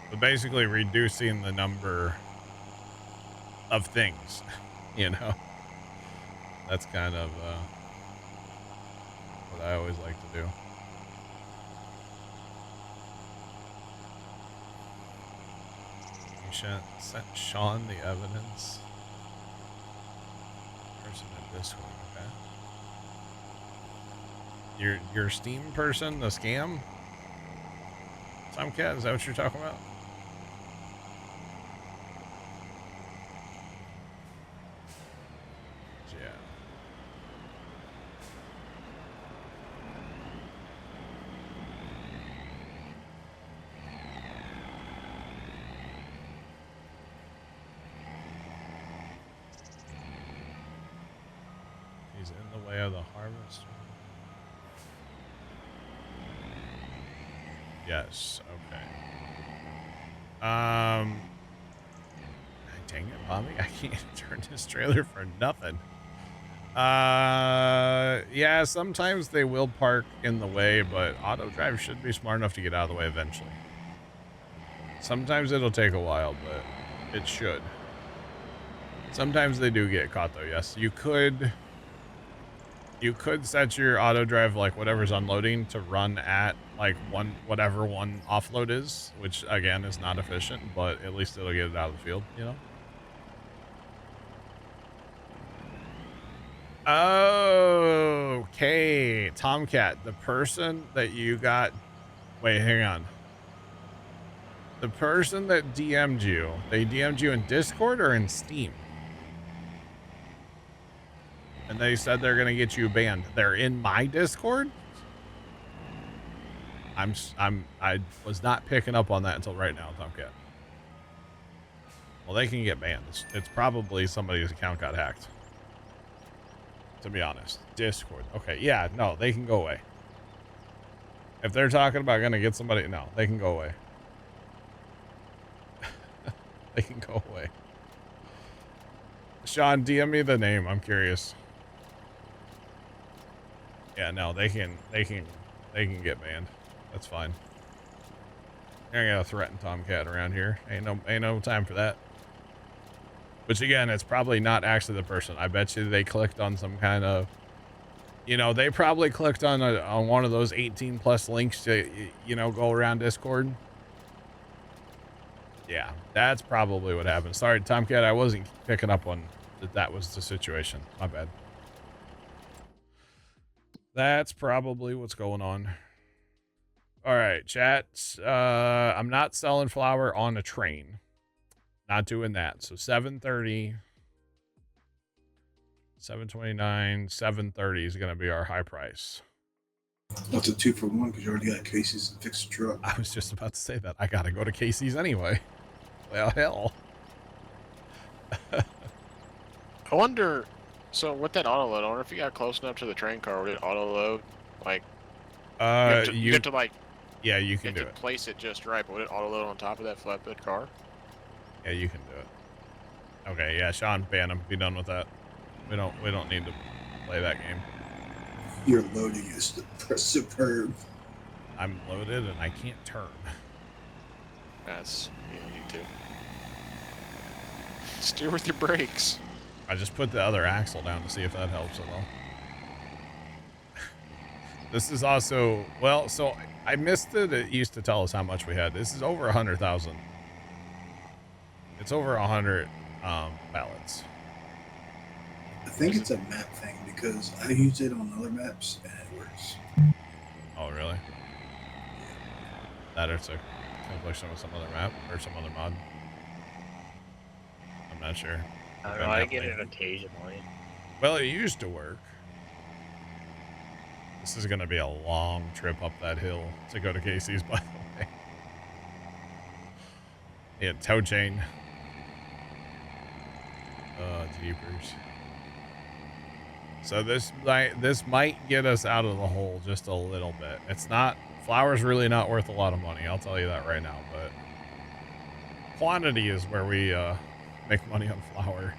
A: But basically reducing the number of things, you know? That's kind of what I always like to do. You sent Sean the evidence. Person in Discord, okay? Your Steam person, the scam? Tomcat, is that what you're talking about? Yeah. He's in the way of the harvester. Yes, okay. Dang it, Bobby. I can't turn this trailer for nothing. Yeah, sometimes they will park in the way, but auto drive should be smart enough to get out of the way eventually. Sometimes it'll take a while, but it should. Sometimes they do get caught though, yes. You could set your auto drive, like whatever's unloading, to run at like whatever one offload is, which again is not efficient, but at least it'll get it out of the field, you know? Okay, Tomcat, the person that you got, wait, hang on. The person that DM'd you, they DM'd you in Discord or in Steam? And they said they're gonna get you banned. They're in my Discord. I was not picking up on that until right now, Tomcat. Well, they can get banned. It's probably somebody's account got hacked. To be honest, Discord. Okay, yeah, no, they can go away. If they're talking about gonna get somebody, no, they can go away. They can go away. Sean, DM me the name. I'm curious. Yeah, no, they can get banned. That's fine. I ain't gotta threaten Tomcat around here. Ain't no time for that. Which again, it's probably not actually the person. I bet you they clicked on some kind of, they probably clicked on one of those 18 plus links to, go around Discord. Yeah, that's probably what happened. Sorry, Tomcat, I wasn't picking up on that was the situation. My bad. That's probably what's going on. All right, chat. I'm not selling flour on a train. Not doing that. So 730, 729, 730 is going to be our high price.
B: That's a 2-for-1 because you already got Casey's and fixed the truck.
A: I was just about to say that. I got to go to Casey's anyway. Well, hell.
D: I wonder, so with that auto load, I wonder if you got close enough to the train car, would it auto load? Like, you have to like,
A: yeah, you can do
D: it. Place it just right, but would it auto load on top of that flatbed car?
A: Yeah, you can do it. Okay, yeah, Sean, ban him. Be done with that. We don't need to play that game.
B: Your loading is superb.
A: I'm loaded and I can't turn.
D: That's, you need to. Steer with your brakes.
A: I just put the other axle down to see if that helps at all. This is also, well, so I missed it. It used to tell us how much we had. This is over 100,000. It's over 100 pallets.
B: I think it's a map thing because I use it on other maps and it works.
A: Oh, really? That or it's a confliction with some other map or some other mod. I'm not sure.
C: I don't know, I get it occasionally.
A: Well, it used to work. This is going to be a long trip up that hill to go to Casey's, by the way. Yeah, tow chain. Oh, jeepers. So this might get us out of the hole just a little bit. It's not, flour's really not worth a lot of money, I'll tell you that right now, but quantity is where we make money on flour.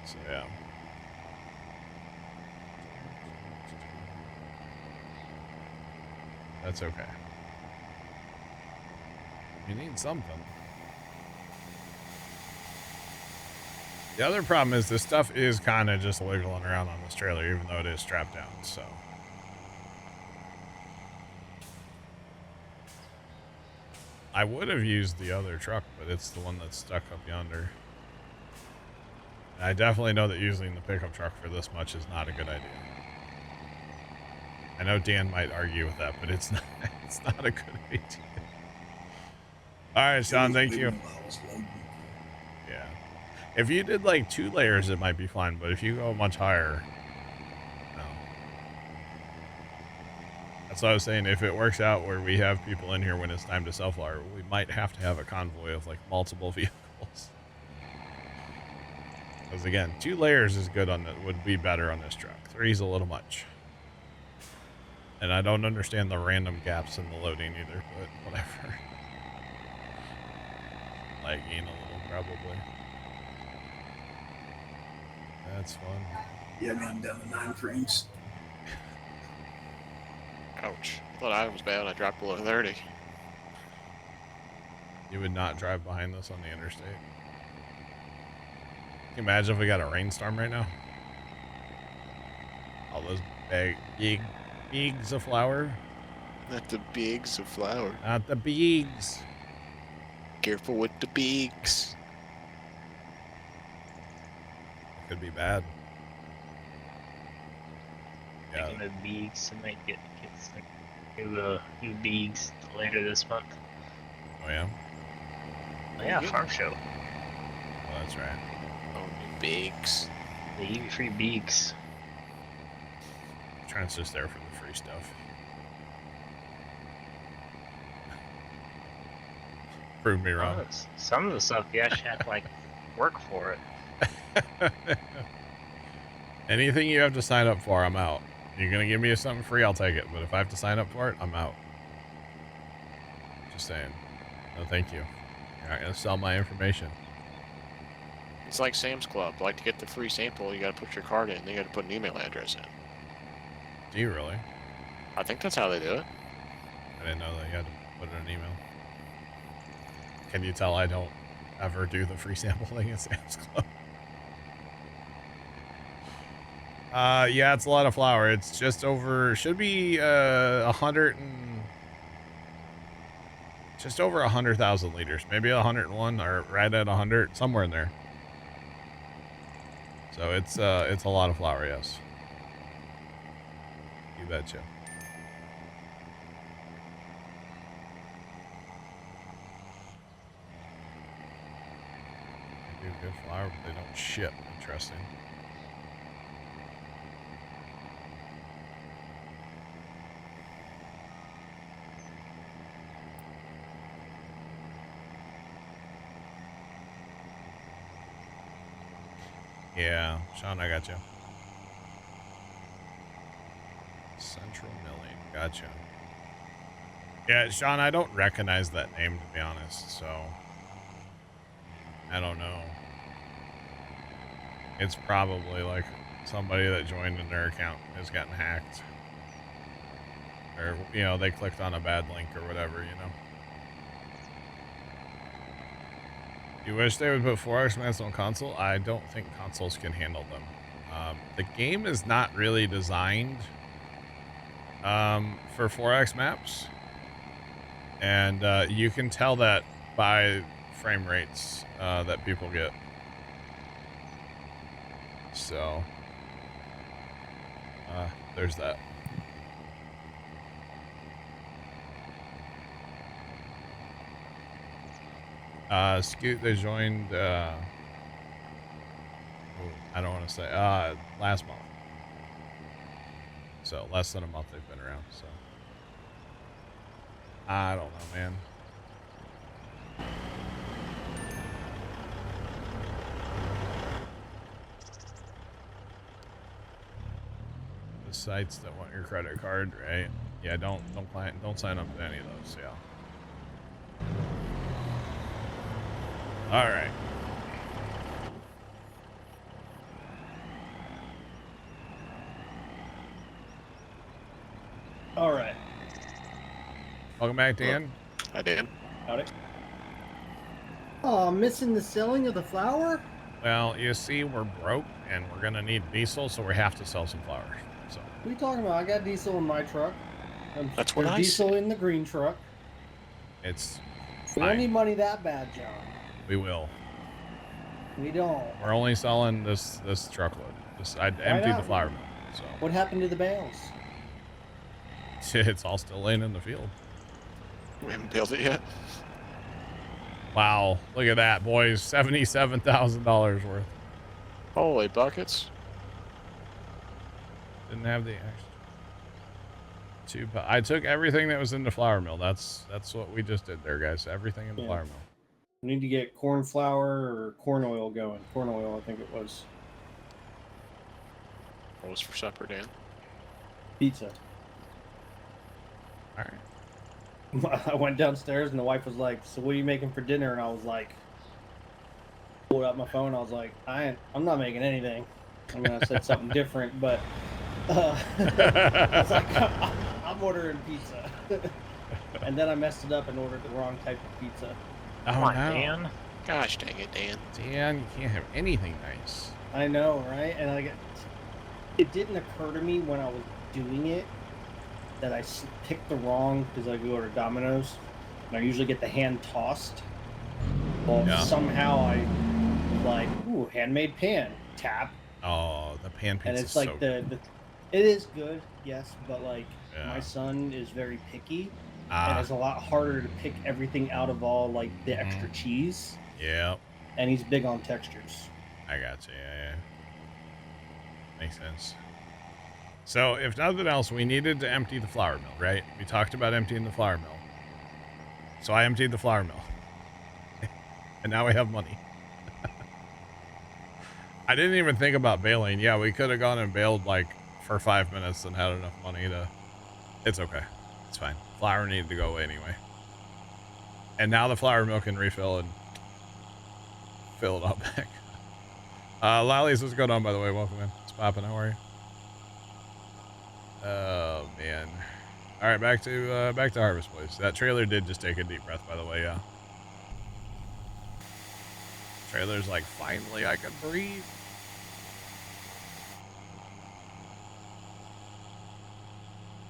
A: So yeah. That's okay. You need something. The other problem is this stuff is kind of just wiggling around on this trailer, even though it is strapped down, so. I would have used the other truck, but it's the one that's stuck up yonder. And I definitely know that using the pickup truck for this much is not a good idea. I know Dan might argue with that, but it's not a good idea. All right, Sean, thank you. Yeah. If you did like 2 layers, it might be fine, but if you go much higher, no. That's what I was saying. If it works out where we have people in here when it's time to sell flour, we might have to have a convoy of like multiple vehicles. Because again, 2 layers is good on that, would be better on this truck. 3 is a little much. And I don't understand the random gaps in the loading either, but whatever. Lagging a little, probably. That's fun.
B: Yeah, man, down to 9 frames.
D: Ouch. I thought I was bad when I dropped below 30.
A: You would not drive behind this on the interstate. Can you imagine if we got a rainstorm right now? All those bigs of flour.
D: Not the bigs of flour.
A: Not the bigs.
D: Careful with the bigs.
A: Could be bad. Yeah.
C: Speaking of beags, I might get some new beags later this month.
A: Oh yeah?
C: Oh, yeah, farm show.
A: Oh, that's right.
D: Oh, new bigs.
C: They give you free beaks.
A: Trent's just there for the free stuff. Prove me wrong.
C: Some of the stuff you actually have to like work for it.
A: Anything you have to sign up for, I'm out. You're gonna give me something free, I'll take it. But if I have to sign up for it, I'm out. Just saying. No, thank you. You're not gonna sell my information.
D: It's like Sam's Club. Like, to get the free sample, you gotta put your card in, then you gotta put an email address in.
A: Do you really?
D: I think that's how they do it.
A: I didn't know that you had to put in an email. Can you tell I don't ever do the free sample thing at Sam's Club? Yeah, it's a lot of flour. It's just over, should be 100 and just over 100,000 liters, maybe 101 or right at 100, somewhere in there. So it's a lot of flour, yes. You betcha. They do good flour, but they don't ship. Interesting. Yeah, Sean, I got you. Central Milling, gotcha. Yeah, Sean, I don't recognize that name, to be honest, so I don't know. It's probably like somebody that joined and their account has gotten hacked. Or, you know, they clicked on a bad link or whatever, you know. You wish they would put 4X maps on console? I don't think consoles can handle them. The game is not really designed for 4X maps. And you can tell that by frame rates that people get. So, there's that. Scoot, they joined, I don't want to say, last month. So, less than a month they've been around, so. I don't know, man. The sites that want your credit card, right? Yeah, don't sign up to any of those, yeah. All right.
E: All right.
A: Welcome back, Dan.
D: I did.
E: Howdy. Oh, missing the selling of the flour?
A: Well, you see, we're broke, and we're gonna need diesel, so we have to sell some flour. So.
E: What are you talking about? I got diesel in my truck.
D: That's what
E: There's
D: I
E: diesel
D: said.
E: in the green truck.
A: It's
E: We don't
A: fine.
E: need money that bad, John.
A: We will.
E: We don't.
A: We're only selling this truckload. I'd empty the
E: not?
A: flour mill, so
E: What happened to the bales?
A: it's all still laying in the field.
D: We haven't built it yet.
A: Wow, look at that, boys! $77,000 worth.
D: Holy buckets.
A: Didn't have the extra. I took everything that was in the flour mill. That's what we just did there, guys. Everything in the flour mill.
E: We need to get corn flour or corn oil going. Corn oil, I think it was.
D: What was for supper, Dan?
E: Pizza.
A: All right.
E: I went downstairs and the wife was like, "So what are you making for dinner?" And I was like, pulled out my phone. I was like, I'm not making anything. I mean, I said something different, but I was like, I'm ordering pizza. And then I messed it up and ordered the wrong type of pizza.
A: Oh,
C: Come on,
A: no.
C: Dan.
D: Gosh dang it, Dan.
A: Dan, you can't have anything nice.
E: I know, right? And it didn't occur to me when I was doing it that I picked the wrong, because I go to Domino's and I usually get the hand tossed. Well,
A: Yeah.
E: somehow I was like, ooh, handmade pan, tap.
A: Oh, the pan pizza.
E: And it's
A: is
E: like
A: so
E: the it is good, yes, but like
A: Yeah.
E: my son is very picky, and
A: Ah,
E: it's a lot harder to pick everything out of all like the extra cheese,
A: yeah,
E: and he's big on textures.
A: I got you. Yeah, Makes sense. So, if nothing else, we needed to empty the flour mill, right? We talked about emptying the flour mill. So I emptied the flour mill. And now we have money. I didn't even think about bailing. Yeah, we could have gone and bailed like for 5 minutes and had enough money to... It's okay. It's fine. Flour needed to go away anyway. And now the flour mill can refill and fill it all back. Lollies, what's going on, by the way? Welcome in. It's popping. How are you? Oh, man. All right, back to Harvest Boys. That trailer did just take a deep breath, by the way, yeah. Trailer's like, finally I can breathe.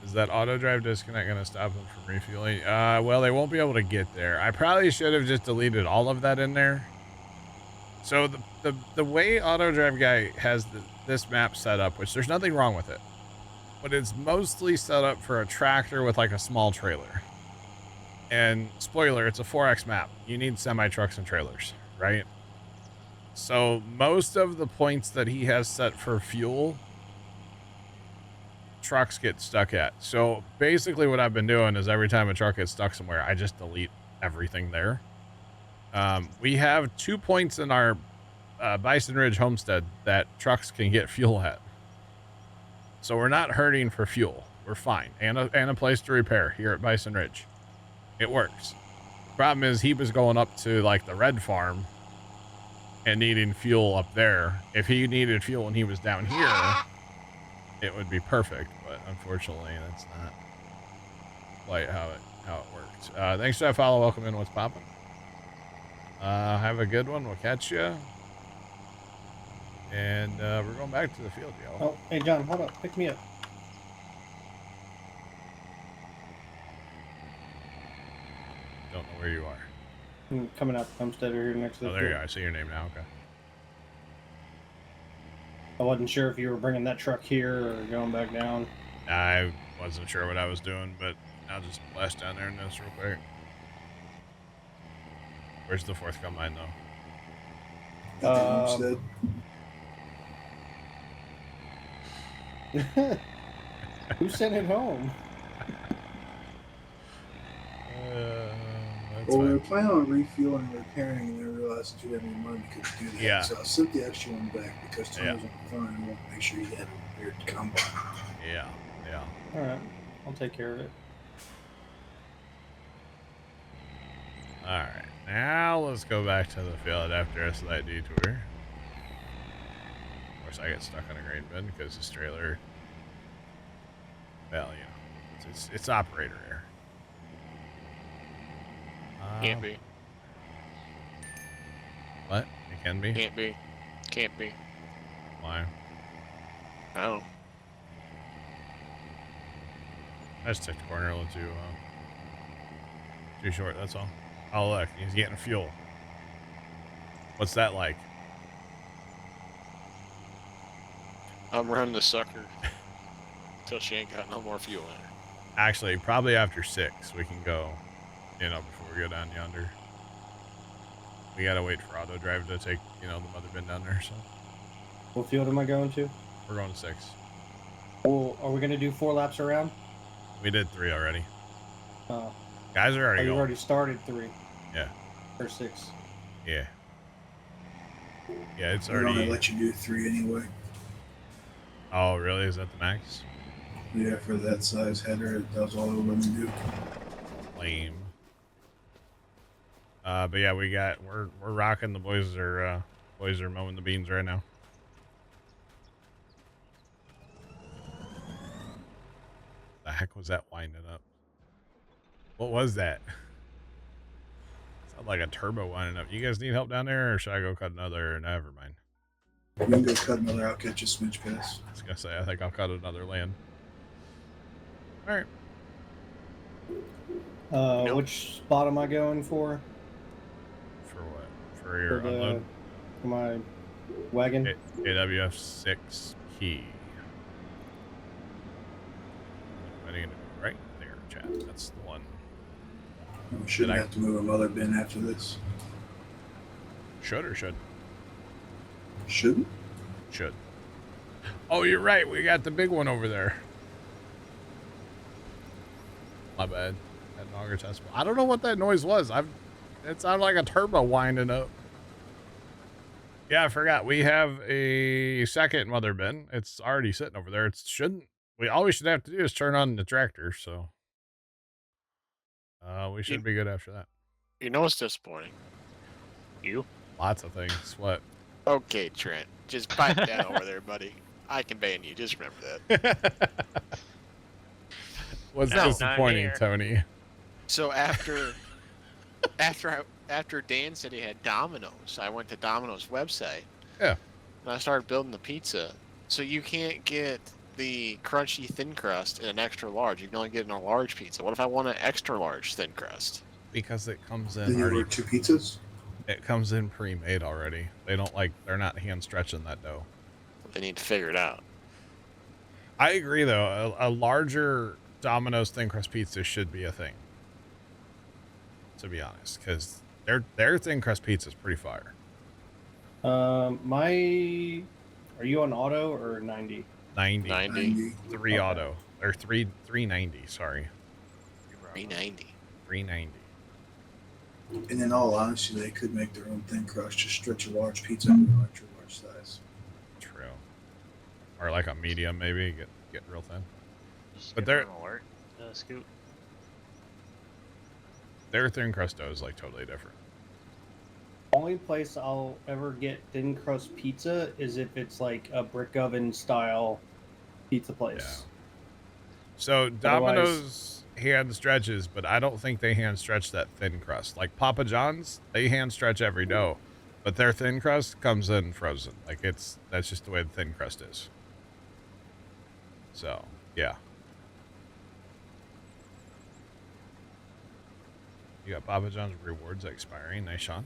A: Is that auto drive disconnect going to stop them from refueling? Well, they won't be able to get there. I probably should have just deleted all of that in there. So the way auto drive guy has this map set up, which there's nothing wrong with it, but it's mostly set up for a tractor with like a small trailer. And spoiler, it's a 4X map. You need semi trucks and trailers, right? So most of the points that he has set for fuel, trucks get stuck at. So basically what I've been doing is every time a truck gets stuck somewhere, I just delete everything there. We have 2 points in our Bison Ridge homestead that trucks can get fuel at. So we're not hurting for fuel. We're fine. And a place to repair here at Bison Ridge. It works. Problem is he was going up to like the red farm and needing fuel up there. If he needed fuel when he was down here, it would be perfect, but unfortunately that's not quite how it works. Thanks for that follow. Welcome in. What's popping? Have a good one. We'll catch you. And we're going back to the field, yo.
E: Oh, hey John, hold up. Pick me up.
A: Don't know where you are.
E: I'm coming out the homestead here next to the
A: Oh, there you
E: field.
A: are. I see your name now. Okay.
E: I wasn't sure if you were bringing that truck here or going back down.
A: I wasn't sure what I was doing, but I'll just blast down there and this real quick. Where's the fourth combine, though?
B: At the homestead.
E: Who sent it home?
A: That's
B: Well, we were
A: fine.
B: planning on refueling and repairing, and then realized since we didn't have any money, we couldn't do that.
A: Yeah.
B: So I sent the extra one back because Tony
A: Yeah.
B: was on the phone and wanted to make sure he had a repaired combine.
A: Yeah.
E: All right, I'll take care of it.
A: All right. Now let's go back to the field after us that detour. Of course, I get stuck on a grain bin because this trailer, well, you know, it's operator error.
D: Can't be.
A: What? It can be?
D: Can't be. Can't be.
A: Why?
D: I don't know.
A: I just took the corner a little too short, that's all. Oh, look, he's getting fuel. What's that like?
D: I'm running the sucker till she ain't got no more fuel in her.
A: Actually, probably after 6, we can go, you know, before we go down yonder. We gotta wait for auto drive to take, you know, the mother bin down there, so
E: What field am I going to?
A: we're going to 6.
E: Well, are we going to do 4 laps around?
A: We did 3 already.
E: Oh,
A: Guys are already
E: you
A: going.
E: already started 3.
A: Yeah.
E: Or 6.
A: Yeah. Yeah, it's
B: We're going
A: already.
B: to let you do 3 anyway.
A: Oh, really? Is that the max?
B: Yeah, for that size header, that was all it would let me do.
A: Lame. But yeah, we're rocking. The boys are mowing the beans right now. The heck was that winding up? What was that? Sounded like a turbo winding up. You guys need help down there, or should I go cut another? Never mind.
B: We can go cut another, I'll catch a switch pass.
A: I was gonna say, I think I'll cut another land. All right.
D: Nope.
E: Which spot am I going for?
A: For what? For your
E: For
A: unload?
E: for my wagon?
A: AWF 6 key. I need to go right there, chat. That's the one.
B: We shouldn't
A: Did I-
B: have to move another bin after this.
A: Should or should?
B: Shouldn't?
A: Should. Oh, you're right. We got the big one over there. My bad. That auger test. I don't know what that noise was. It sounded like a turbo winding up. Yeah, I forgot. We have a second mother bin. It's already sitting over there. It shouldn't. All we should have to do is turn on the tractor. So, we should be good after that.
D: You know what's disappointing?
C: You?
A: Lots of things. What?
D: Okay, Trent. Just pipe down over there, buddy. I can ban you. Just remember that.
A: What's
C: No, not
A: disappointing,
C: here.
A: Tony?
D: So after Dan said he had Domino's, I went to Domino's website.
A: Yeah.
D: And I started building the pizza. So you can't get the crunchy thin crust in an extra large. You can only get it in a large pizza. What if I want an extra large thin crust?
A: Because it comes
B: Did
A: in
B: you
A: already.
B: order 2 pizzas?
A: It comes in pre-made already. They're not hand stretching that dough.
D: They need to figure it out.
A: I agree though. A larger Domino's thin crust pizza should be a thing. To be honest, because their thin crust pizza is pretty fire.
E: Are you on auto or 90?
A: 90.
D: 90.
A: 3
E: Okay.
A: auto. Or 390, sorry.
D: 390.
A: 390.
B: And in all honesty, they could make their own thin crust. Just stretch a large pizza into an extra large size.
A: True. Or like a medium maybe, get real thin.
C: Just
A: But
C: give
A: they're-
C: them an alert, Scoot.
A: Their thin crust dough is like totally different.
E: Only place I'll ever get thin crust pizza is if it's like a brick oven style pizza place.
A: So
E: Otherwise-
A: Domino's hand stretches, but I don't think they hand stretch that thin crust. Like Papa John's, they hand stretch every dough, but their thin crust comes in frozen. Like that's just the way the thin crust is. So yeah. You got Papa John's rewards expiring. Nice, Sean.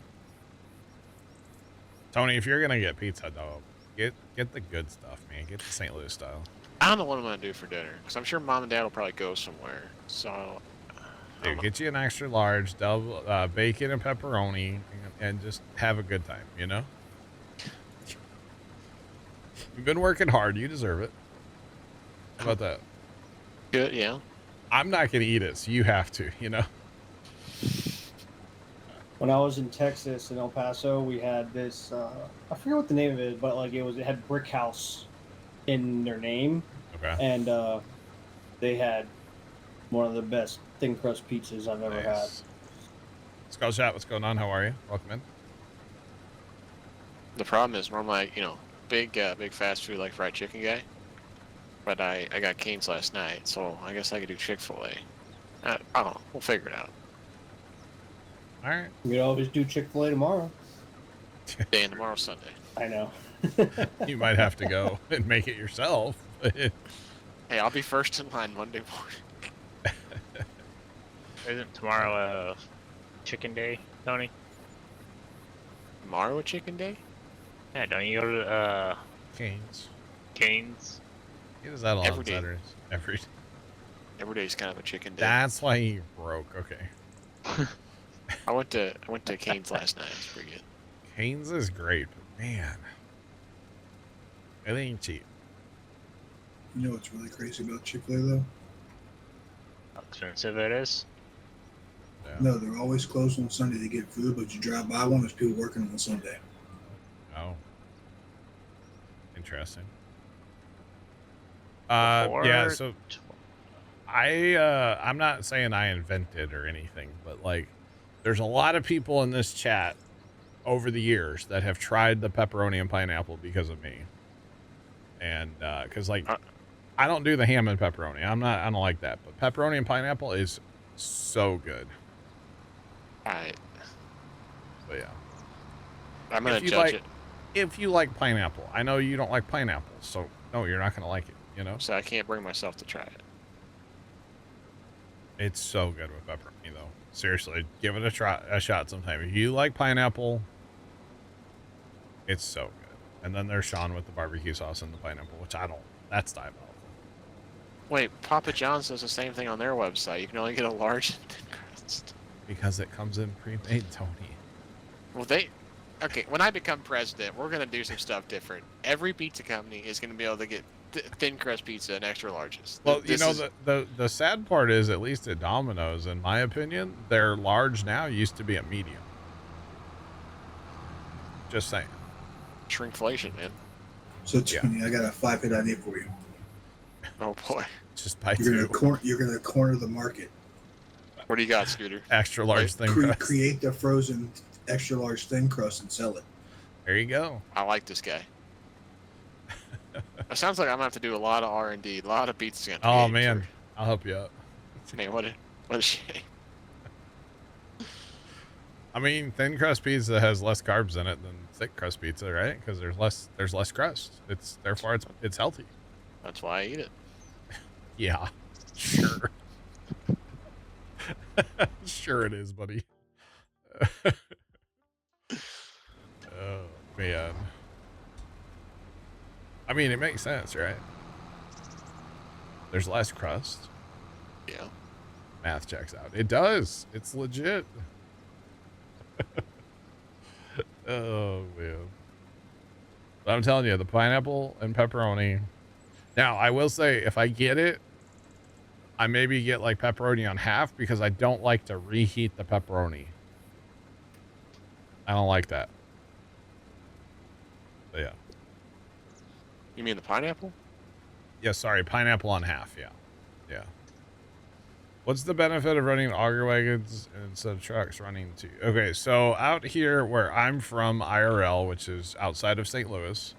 A: Tony, if you're gonna get pizza, though, get the good stuff, man. Get the St. Louis style.
D: I don't know what I'm going to do for dinner. Because I'm sure Mom and Dad will probably go somewhere. So, I don't
A: Dude,
D: know.
A: get you an extra large, double bacon and pepperoni, and just have a good time. You know. You've been working hard. You deserve it. How about that?
D: Good, yeah.
A: I'm not gonna eat it, so you have to. You know.
E: When I was in Texas in El Paso, we had this I forget what the name of it is, but like it had Brick House in their name,
A: Okay.
E: and they had one of the best thin crust pizzas I've ever had.
A: Nice. Skull Shot, what's going on? How are you? Welcome in.
D: The problem is, normally, big fast food like fried chicken guy. But I got Cane's last night, so I guess I could do Chick-fil-A. I don't know. We'll figure it out.
A: All right.
E: We could always do Chick-fil-A tomorrow.
D: Day and tomorrow's Sunday.
E: I know.
A: You might have to go and make it yourself.
D: Hey, I'll be first in line Monday morning.
C: Isn't tomorrow chicken day, Tony?
D: Tomorrow a chicken day?
C: Yeah, don't you go to
A: Canes.
C: Cane's?
A: He does that a lot
D: Every
A: on
D: day.
A: Saturdays.
D: Every day's kind of a chicken day.
A: That's why he broke. Okay.
D: I went to Cane's last night. It's pretty good.
A: Canes is great, but man, it ain't cheap.
B: You know what's really crazy about Chick-fil-A though?
C: How expensive it is?
A: Yeah.
B: No, they're always closed on Sunday to get food, but you drive by one, there's people working on Sunday.
A: Oh. Interesting. Yeah,
C: Before
A: so I'm not saying I invented or anything, but like there's a lot of people in this chat over the years that have tried the pepperoni and pineapple because of me. And cuz like I don't do the ham and pepperoni. I don't like that, but pepperoni and pineapple is so good.
D: Alright.
A: But yeah.
D: I'm going
A: If
D: to
A: you
D: judge
A: like-
D: it.
A: If you like pineapple, I know you don't like pineapple, so no, you're not going to like it, you know?
D: So I can't bring myself to try it.
A: It's so good with pepperoni, though. Seriously, give it a shot sometime. If you like pineapple, it's so good. And then there's Sean with the barbecue sauce and the pineapple, which I don't. That's diabolical.
D: Wait, Papa John's does the same thing on their website. You can only get a large and thin crust.
A: Because it comes in pre-made, Tony.
D: Well, Okay, when I become president, we're gonna do some stuff different. Every pizza company is gonna be able to get thin crust pizza and extra larges.
A: Well,
D: This is
A: the sad part is, at least at Domino's, in my opinion, their large now used to be a medium. Just saying.
D: shrinkflation, man.
B: So
A: Yeah.
B: Tony, I got a 5-hit idea for you.
D: Oh boy.
A: Just buy
B: You're
A: two
B: gonna corner the market.
D: What do you got, Scooter?
A: extra large thin
B: Cre-
A: crust.
B: create the frozen extra large thin crust and sell it.
A: There you go.
D: I like this guy. It sounds like I'm gonna have to do a lot of R&D, a lot of pizza.
A: Oh man, I'll help you out.
D: Man, what a shame.
A: I mean, thin crust pizza has less carbs in it than thick crust pizza, right? Because there's less crust. Therefore it's healthy.
D: That's why I eat it.
A: Yeah, sure. Sure it is, buddy. Oh man. I mean, it makes sense, right? There's less crust.
D: Yeah.
A: Math checks out. It does. It's legit. Oh man. But I'm telling you, the pineapple and pepperoni. Now, I will say, if I get it, I maybe get like pepperoni on half, because I don't like to reheat the pepperoni. I don't like that. But yeah.
D: You mean the pineapple?
A: Yeah, sorry, pineapple on half. Yeah. Yeah. What's the benefit of running auger wagons instead of trucks running to? Okay, so out here where I'm from, IRL, which is outside of St. Louis,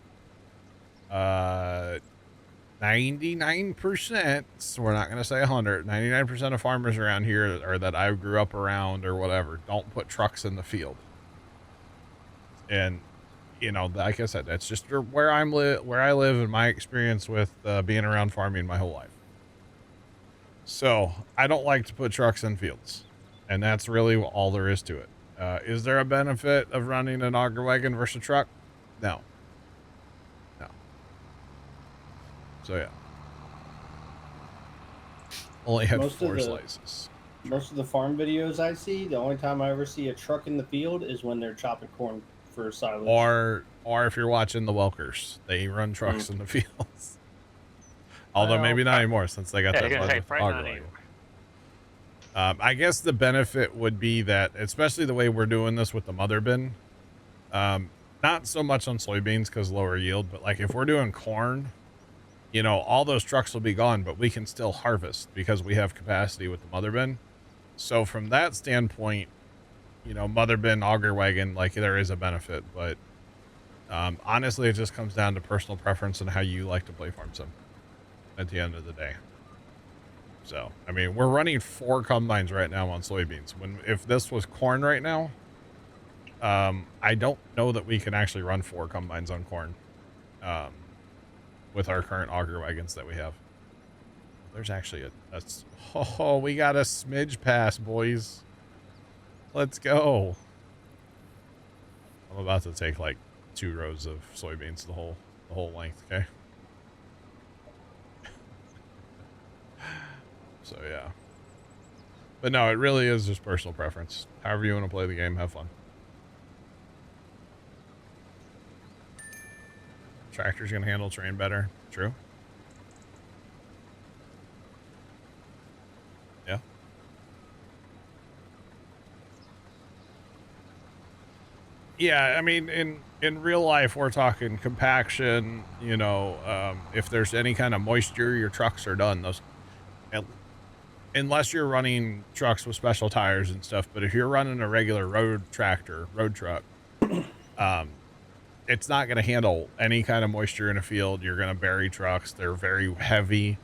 A: 99%, so we're not going to say 100, 99% of farmers around here, or that I grew up around or whatever, don't put trucks in the field. And, you know, like I said, that's just where I live and my experience with being around farming my whole life. So I don't like to put trucks in fields, and that's really all there is to it. Is there a benefit of running an auger wagon versus a truck? No. No. So yeah. Only had
E: Most of
A: 4
E: the-
A: slices.
E: Most of the farm videos I see, the only time I ever see a truck in the field is when they're chopping corn for silage.
A: Or if you're watching the Welkers, they run trucks in the fields. Although
C: Well,
A: maybe not anymore, since they got
C: yeah,
A: that
C: you're gonna
A: bug
C: say
A: with
C: probably
A: auger
C: not
A: wagon.
C: anymore.
A: I guess the benefit would be that, especially the way we're doing this with the mother bin, not so much on soybeans because lower yield, but like if we're doing corn, you know, all those trucks will be gone, but we can still harvest because we have capacity with the mother bin. So from that standpoint, you know, mother bin, auger wagon, like there is a benefit, but honestly, it just comes down to personal preference and how you like to play farm sim at the end of the day. So, I mean, we're running 4 combines right now on soybeans. If this was corn right now, I don't know that we can actually run 4 combines on corn with our current auger wagons that we have. There's actually we got a smidge pass, boys. Let's go. I'm about to take like 2 rows of soybeans the whole length, okay? So yeah. But no, it really is just personal preference. However you want to play the game, have fun. Tractor's gonna handle terrain better. True. Yeah. Yeah, I mean, in real life, we're talking compaction, you know, if there's any kind of moisture, your trucks are done. Unless you're running trucks with special tires and stuff, but if you're running a regular road truck, it's not going to handle any kind of moisture in a field. You're going to bury trucks. They're very heavy.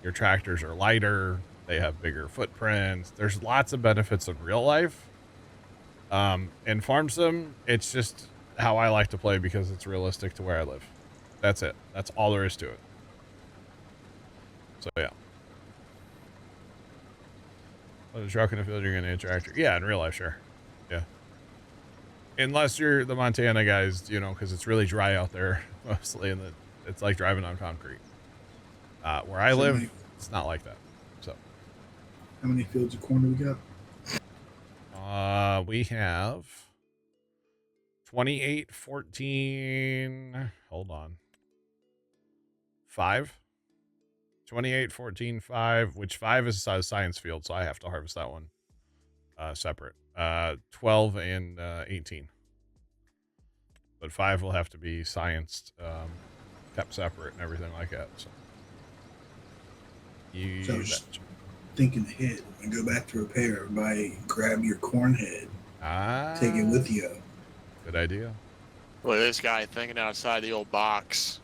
A: Your tractors are lighter. They have bigger footprints. There's lots of benefits in real life. In farm sim, it's just how I like to play because it's realistic to where I live. That's it. That's all there is to it. So yeah. With a truck in the field, you're going to need a tractor. Yeah, in real life, sure. Yeah. Unless you're the Montana guys, you know, because it's really dry out there mostly, and it's like driving on concrete. Where I live, it's not like that. So.
B: How many fields of corn do we got?
A: We have 2814. Hold on. 5. 2814.5, which 5 is a science field, so I have to harvest that one separate. 12 and 18. But 5 will have to be scienced, kept separate and everything like that. So you
B: So just thinking ahead and go back to repair by grab your corn head, take it with you.
A: Good idea.
D: Look at this guy thinking outside the old box.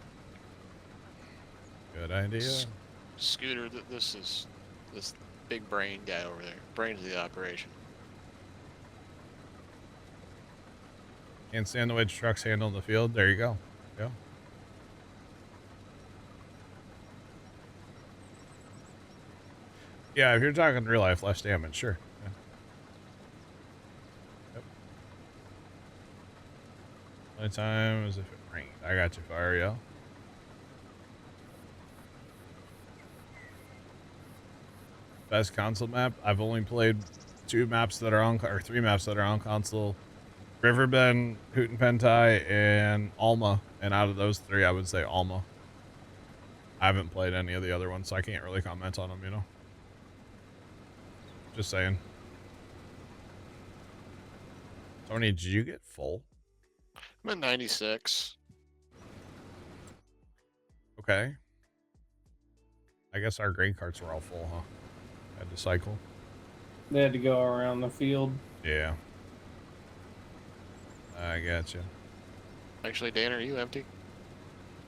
A: Good idea.
D: Scooter, this is this big brain guy over there. Brains of the operation.
A: And sandwich trucks handle the field. There you go. Yeah. Yeah, if you're talking real life, less damage, sure. Yeah. Yep. Only time is if it rained. I got you, Fire, yeah. Best console map. I've only played 2 maps that are on, or 3 maps that are on console. Riverbend, Hoot and Pentai, and Alma. And out of those 3, I would say Alma. I haven't played any of the other ones, so I can't really comment on them, you know? Just saying. Tony, did you get full?
D: I'm at 96.
A: Okay. I guess our grain carts were all full, huh? Had to cycle.
E: They had to go around the field.
A: Yeah. I gotcha.
D: Actually, Dan, are you empty?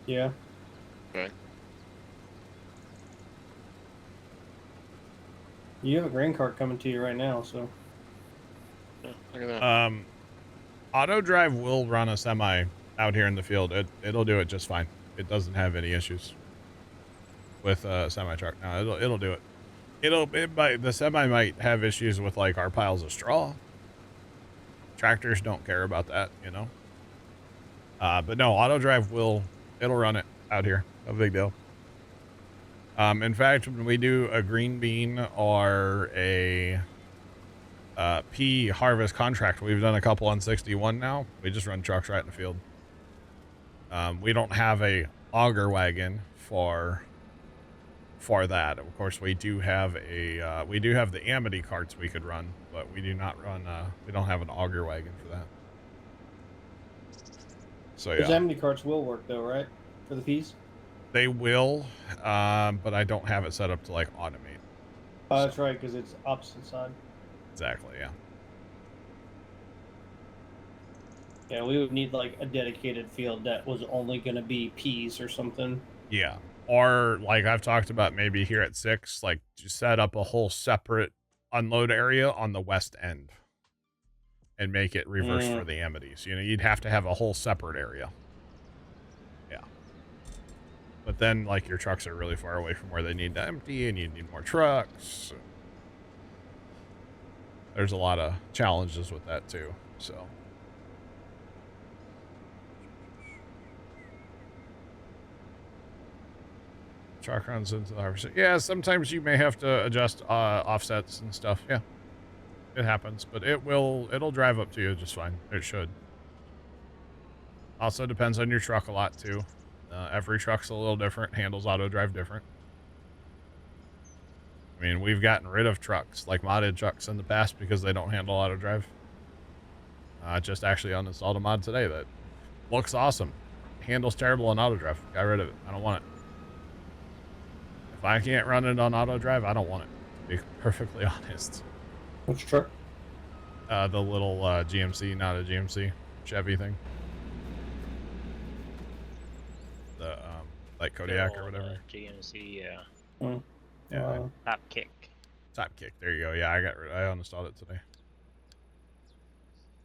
E: Yeah.
D: Okay.
E: You have a grain cart coming to you right now, so.
D: Yeah, look at that.
A: Auto drive will run a semi out here in the field. It'll do it just fine. It doesn't have any issues with a semi truck. No, it'll do it. The semi might have issues with like our piles of straw. Tractors don't care about that, you know. But no, auto drive it'll run it out here. No big deal. In fact, when we do a green bean or a pea harvest contract, we've done a couple on 61 now. We just run trucks right in the field. We don't have a auger wagon for that. Of course, we do have the Amity carts we could run, but we do not run. We don't have an auger wagon for that. So
E: Those
A: yeah,
E: Amity carts will work though, right? For the peas?
A: they will, but I don't have it set up to like automate.
E: Oh, that's right, because it's opposite side.
A: Exactly, yeah.
E: Yeah, we would need like a dedicated field that was only going to be peas or something.
A: Yeah. Or like I've talked about maybe here at 6, like just set up a whole separate unload area on the west end and make it reverse for the Amities. You know, you'd have to have a whole separate area. Yeah. But then like your trucks are really far away from where they need to empty and you need more trucks. There's a lot of challenges with that too, so. Truck runs into the harvester. Yeah, sometimes you may have to adjust offsets and stuff. Yeah, it happens, but it'll drive up to you just fine. It should. Also depends on your truck a lot too. Every truck's a little different, handles auto drive different. I mean, we've gotten rid of trucks, like modded trucks in the past because they don't handle auto drive. Just actually uninstalled a mod today that looks awesome. Handles terrible on auto drive. Got rid of it. I don't want it. If I can't run it on auto drive, I don't want it, to be perfectly honest.
E: Which truck?
A: The little GMC, not a GMC, Chevy thing. The like Kodiak or whatever.
C: GMC, yeah.
A: Yeah.
C: Top kick.
A: Top kick. There you go. Yeah, I uninstalled it today.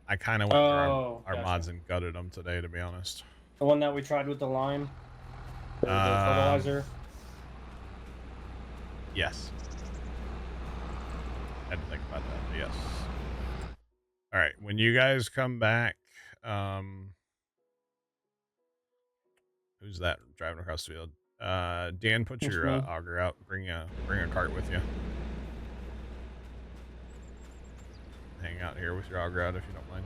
A: I kind of went through our mods and gutted them today, to be honest.
E: The one that we tried with the lime? The fertilizer?
A: Yes. Had to think about that, but yes. All right, when you guys come back, who's that driving across the field? Dan, put your auger out. Bring a cart with you. Hang out here with your auger out if you don't mind.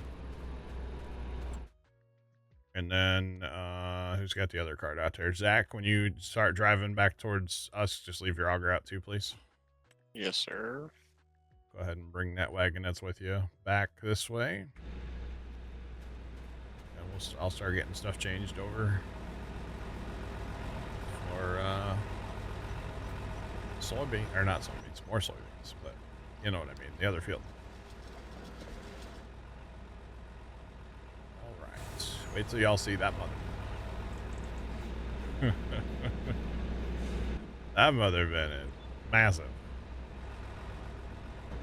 A: And then, who's got the other cart out there? Zach, when you start driving back towards us, just leave your auger out too, please.
D: Yes, sir.
A: Go ahead and bring that wagon that's with you back this way. And I'll start getting stuff changed over for soybean, or not soybeans, more soybeans, but you know what I mean, the other field. All right, wait till y'all see that mother. That mother been massive.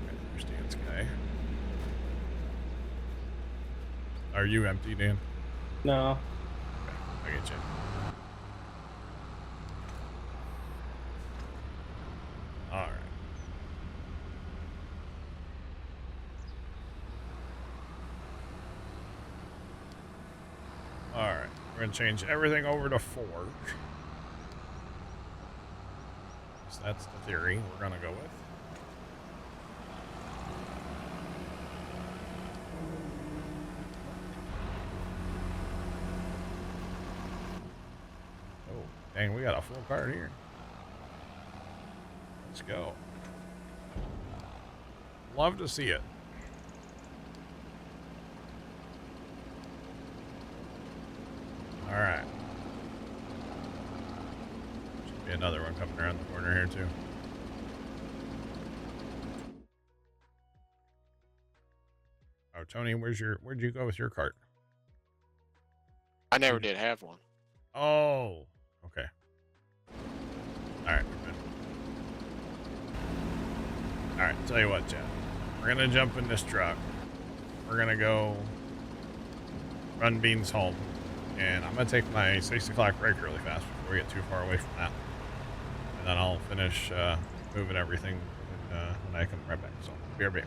A: Okay, there's Dan's guy. Are you empty, Dan?
E: No.
A: Okay, I get you. All right. All right. We're going to change everything over to forge. So that's the theory we're going to go with. Oh, dang, we got a full cart here. Let's go. Love to see it. All right. Should be another one coming around the corner here too. Oh, Tony, where'd you go with your cart?
D: I never did have one.
A: Oh, okay. All right, we're good. All right, tell you what, Chad. We're gonna jump in this truck. We're gonna go run Beans home, and I'm gonna take my 6 o'clock break really fast before we get too far away from that, and then I'll finish moving everything when I come right back. So, be right back.